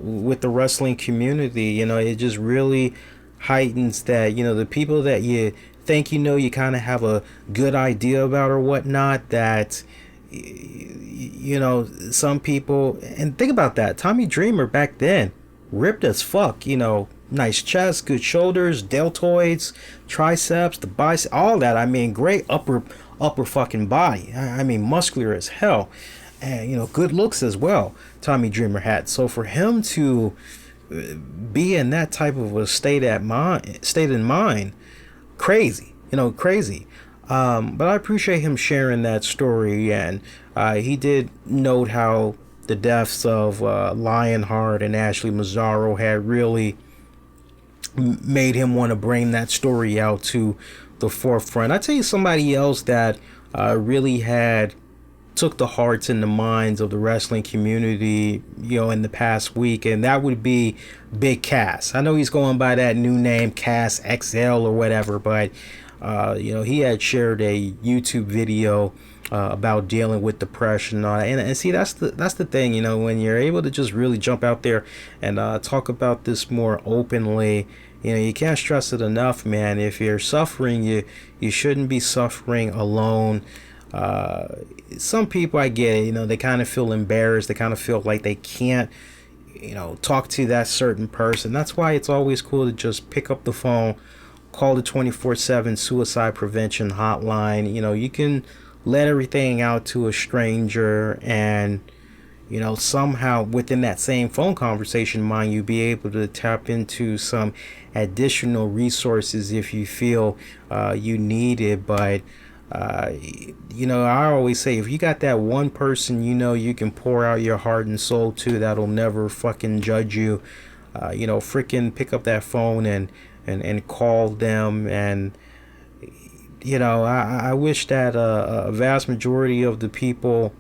with the wrestling community. You know, it just really heightens that, you know, the people that you think, you know, you kind of have a good idea about or whatnot, that, you know, some people, and think about that, Tommy Dreamer back then, ripped as fuck, you know, nice chest, good shoulders, deltoids, triceps, the bicep, all that. I mean, great upper fucking body. I mean, muscular as hell, and, you know, good looks as well, Tommy Dreamer had. So for him to be in that type of a state in mind, crazy, you know, crazy. But I appreciate him sharing that story. And he did note how the deaths of Lionheart and Ashley Mazzaro had really made him want to bring that story out to the forefront. I tell you, somebody else that really had took the hearts and the minds of the wrestling community, you know, in the past week, and that would be Big Cass. I know he's going by that new name, Cass XL or whatever, but you know, he had shared a YouTube video about dealing with depression and all that. And see, that's the thing, you know, when you're able to just really jump out there and talk about this more openly, you know, you can't stress it enough, man. If you're suffering, you shouldn't be suffering alone. Some people, I get it, you know, they kind of feel embarrassed, they kind of feel like they can't talk to that certain person. That's why it's always cool to just pick up the phone, call the 24/7 suicide prevention hotline. You can let everything out to a stranger, and somehow within that same phone conversation, mind you, be able to tap into some additional resources if you feel you need it. But I always say, if you got that one person you can pour out your heart and soul to, that'll never fucking judge you, freaking pick up that phone and call them. And I wish that a vast majority of the people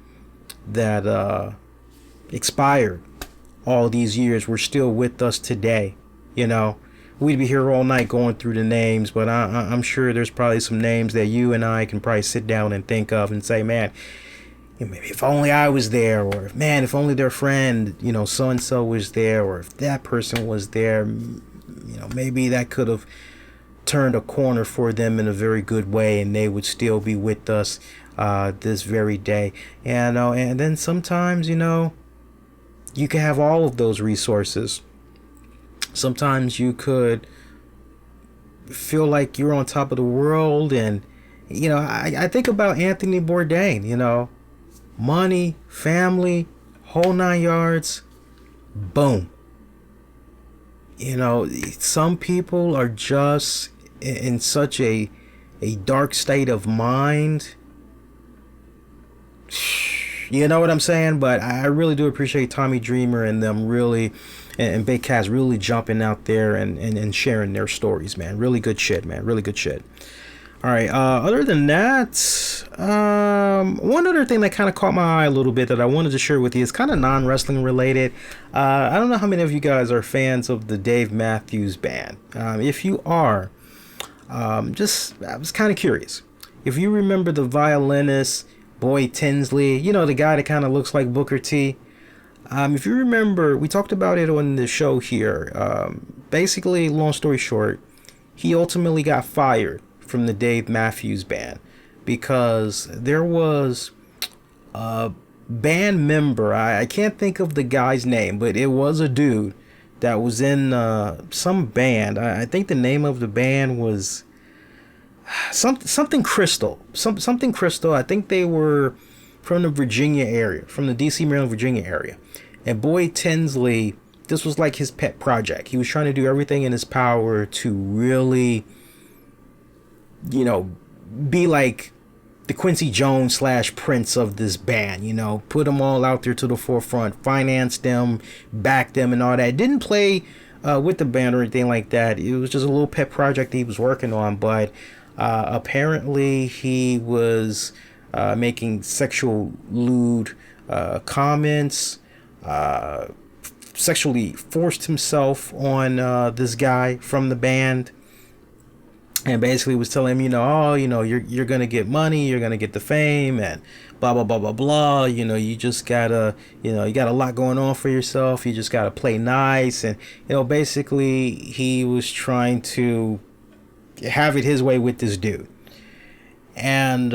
that expired all these years were still with us today. We'd be here all night going through the names, but I'm sure there's probably some names that you and I can probably sit down and think of and say, man, maybe if only I was there, or man, if only their friend, so and so was there, or if that person was there, maybe that could have turned a corner for them in a very good way, and they would still be with us this very day. And then sometimes you can have all of those resources. Sometimes you could feel like you're on top of the world, and I think about Anthony Bourdain. Money, family, whole 9 yards, boom. Some people are just in such a dark state of mind. You know what I'm saying? But I really do appreciate Tommy Dreamer and them really, and Big Cass really jumping out there and sharing their stories, man. Really good shit, man. Really good shit. All right. Other than that, one other thing that kind of caught my eye a little bit that I wanted to share with you is kind of non-wrestling related. I don't know how many of you guys are fans of the Dave Mathews Band. If you are, I was kind of curious. If you remember the violinist Boyd Tinsely, the guy that kind of looks like Booker T. If you remember, we talked about it on the show here. Basically, long story short, he ultimately got fired from the Dave Mathews Band because there was a band member, I can't think of the guy's name, but it was a dude that was in some band. I think the name of the band was something Crystal. Something Crystal. I think they were from the Virginia area, from the DC, Maryland, Virginia area. And Boyd Tinsely, this was like his pet project. He was trying to do everything in his power to really, be like the Quincy Jones / Prince of this band, put them all out there to the forefront, finance them, back them and all that. Didn't play with the band or anything like that. It was just a little pet project he was working on, but apparently he was making sexual lewd comments, sexually forced himself on this guy from the band, and basically was telling him, you're gonna get money, you're gonna get the fame, and blah blah blah blah blah. You just gotta, you got a lot going on for yourself. You just gotta play nice, and basically he was trying to have it his way with this dude, and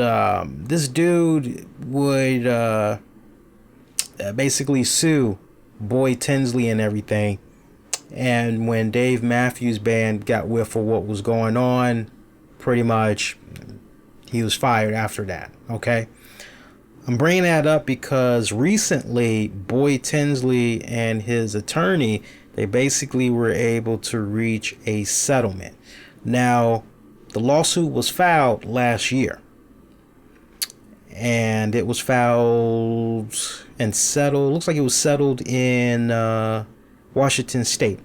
this dude would basically sue Boyd Tinsely and everything. And when Dave Mathews Band got whiff of what was going on, pretty much he was fired after that. Okay, I'm bringing that up because recently Boyd Tinsely and his attorney, they basically were able to reach a settlement. Now, the lawsuit was filed last year, and it was filed and settled. Looks like it was settled in Washington State,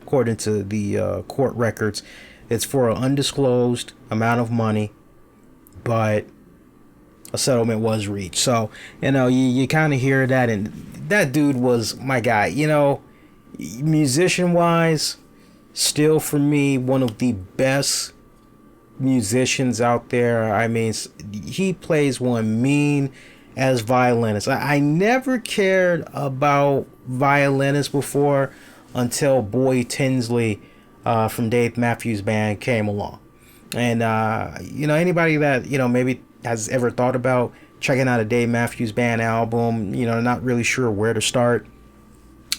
according to the court records. It's for an undisclosed amount of money, but a settlement was reached. So, you kind of hear that, and that dude was my guy. Musician-wise, still for me, one of the best musicians out there. I mean, he plays one mean as violinist. I never cared about violinists before until Boyd Tinsely from Dave Mathews Band came along. And anybody that maybe has ever thought about checking out a Dave Mathews Band album, not really sure where to start,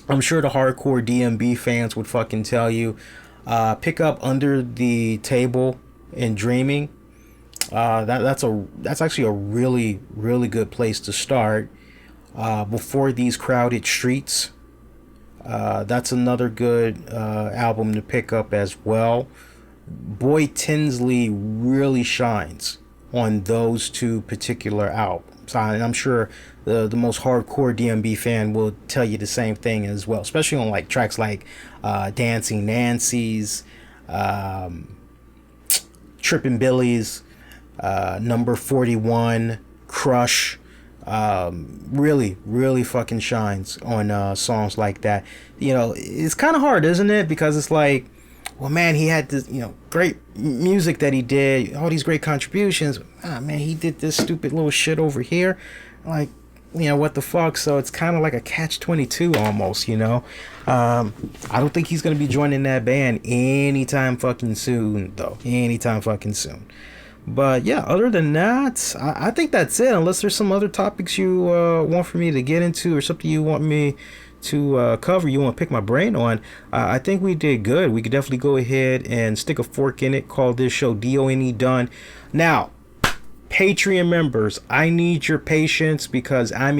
I'm sure the hardcore DMB fans would fucking tell you, pick up Under the Table and Dreaming. That's actually a really, really good place to start. Before These Crowded Streets. That's another good album to pick up as well. Boyd Tinsely really shines on those two particular albums. And I'm sure the most hardcore DMB fan will tell you the same thing as well, especially on like tracks like Dancing Nancy's, Trippin' Billy's, Number 41, Crush. Really, really fucking shines on songs like that. You know, it's kind of hard, isn't it? Because it's like, well, man, he had this, great music that he did, all these great contributions. Ah, man, he did this stupid little shit over here. Like, what the fuck? So it's kind of like a catch-22 almost, I don't think he's going to be joining that band anytime fucking soon, though. Anytime fucking soon. But yeah, other than that, I think that's it. Unless there's some other topics you want for me to get into or something you want me to cover, you want to pick my brain on, I think we did good. We could definitely go ahead and stick a fork in it, call this show DONE done. Now, Patreon members, I need your patience because I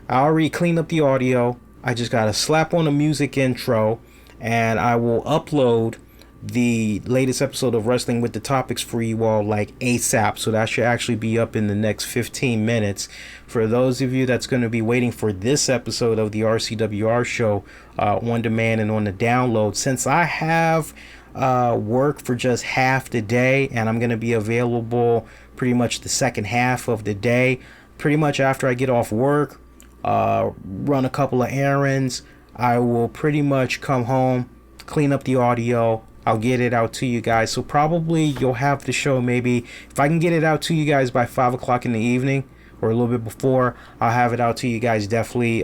already cleaned up the audio. I just got to slap on a music intro and I will upload the latest episode of Wrestling with the Topics for you all like ASAP. So that should actually be up in the next 15 minutes. For those of you that's going to be waiting for this episode of the RCWR show on demand and on the download, since I have work for just half the day and I'm going to be available pretty much the second half of the day, pretty much after I get off work, run a couple of errands, I will pretty much come home, clean up the audio, I'll get it out to you guys. So probably you'll have the show, maybe if I can get it out to you guys by 5 o'clock in the evening or a little bit before, I'll have it out to you guys definitely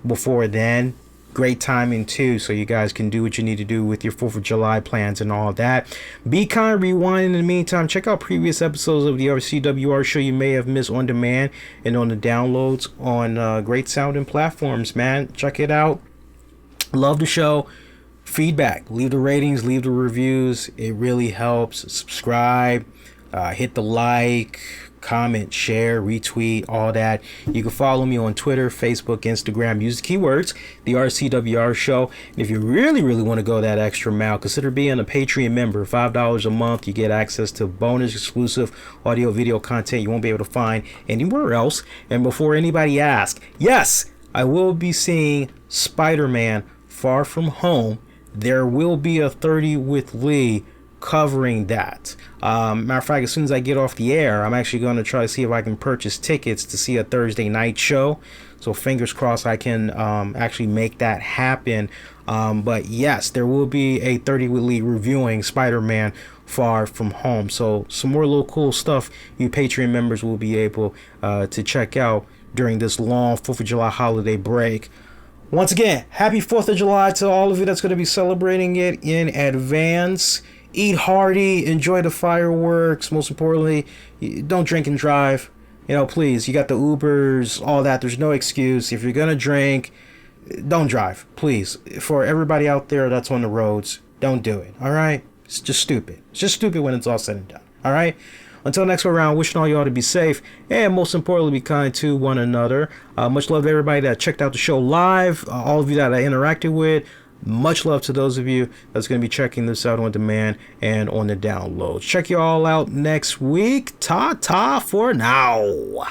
before then. Great timing too, so you guys can do what you need to do with your 4th of July plans and all that. Be kind, rewind in the meantime. Check out previous episodes of the RCWR show you may have missed on demand and on the downloads on great sounding platforms, man. Check it out. Love the show. Feedback, leave the ratings, leave the reviews. It really helps. Subscribe, hit the like, comment, share, retweet, all that. You can follow me on Twitter, Facebook, Instagram. Use the keywords the RCWR show. And if you really want to go that extra mile, consider being a Patreon member. $5 a month, you get access to bonus exclusive audio video content you won't be able to find anywhere else. And before anybody asks, yes, I will be seeing Spider-Man Far From Home. There will be a 30 with Lee covering that. Matter of fact, as soon as I get off the air, I'm actually going to try to see if I can purchase tickets to see a Thursday night show. So fingers crossed I can actually make that happen. But yes, there will be a 30 with Lee reviewing Spider-Man Far From Home. So some more little cool stuff you Patreon members will be able to check out during this long 4th of July holiday break. Once again, happy 4th of July to all of you that's going to be celebrating it in advance. Eat hearty, enjoy the fireworks. Most importantly, don't drink and drive. Please, you got the Ubers, all that. There's no excuse. If you're going to drink, don't drive, please. For everybody out there that's on the roads, don't do it, all right? It's just stupid. It's just stupid when it's all said and done, all right? Until next go around, wishing all y'all to be safe and most importantly, be kind to one another. Much love to everybody that checked out the show live, all of you that I interacted with. Much love to those of you that's going to be checking this out on demand and on the download. Check you all out next week. Ta-ta for now.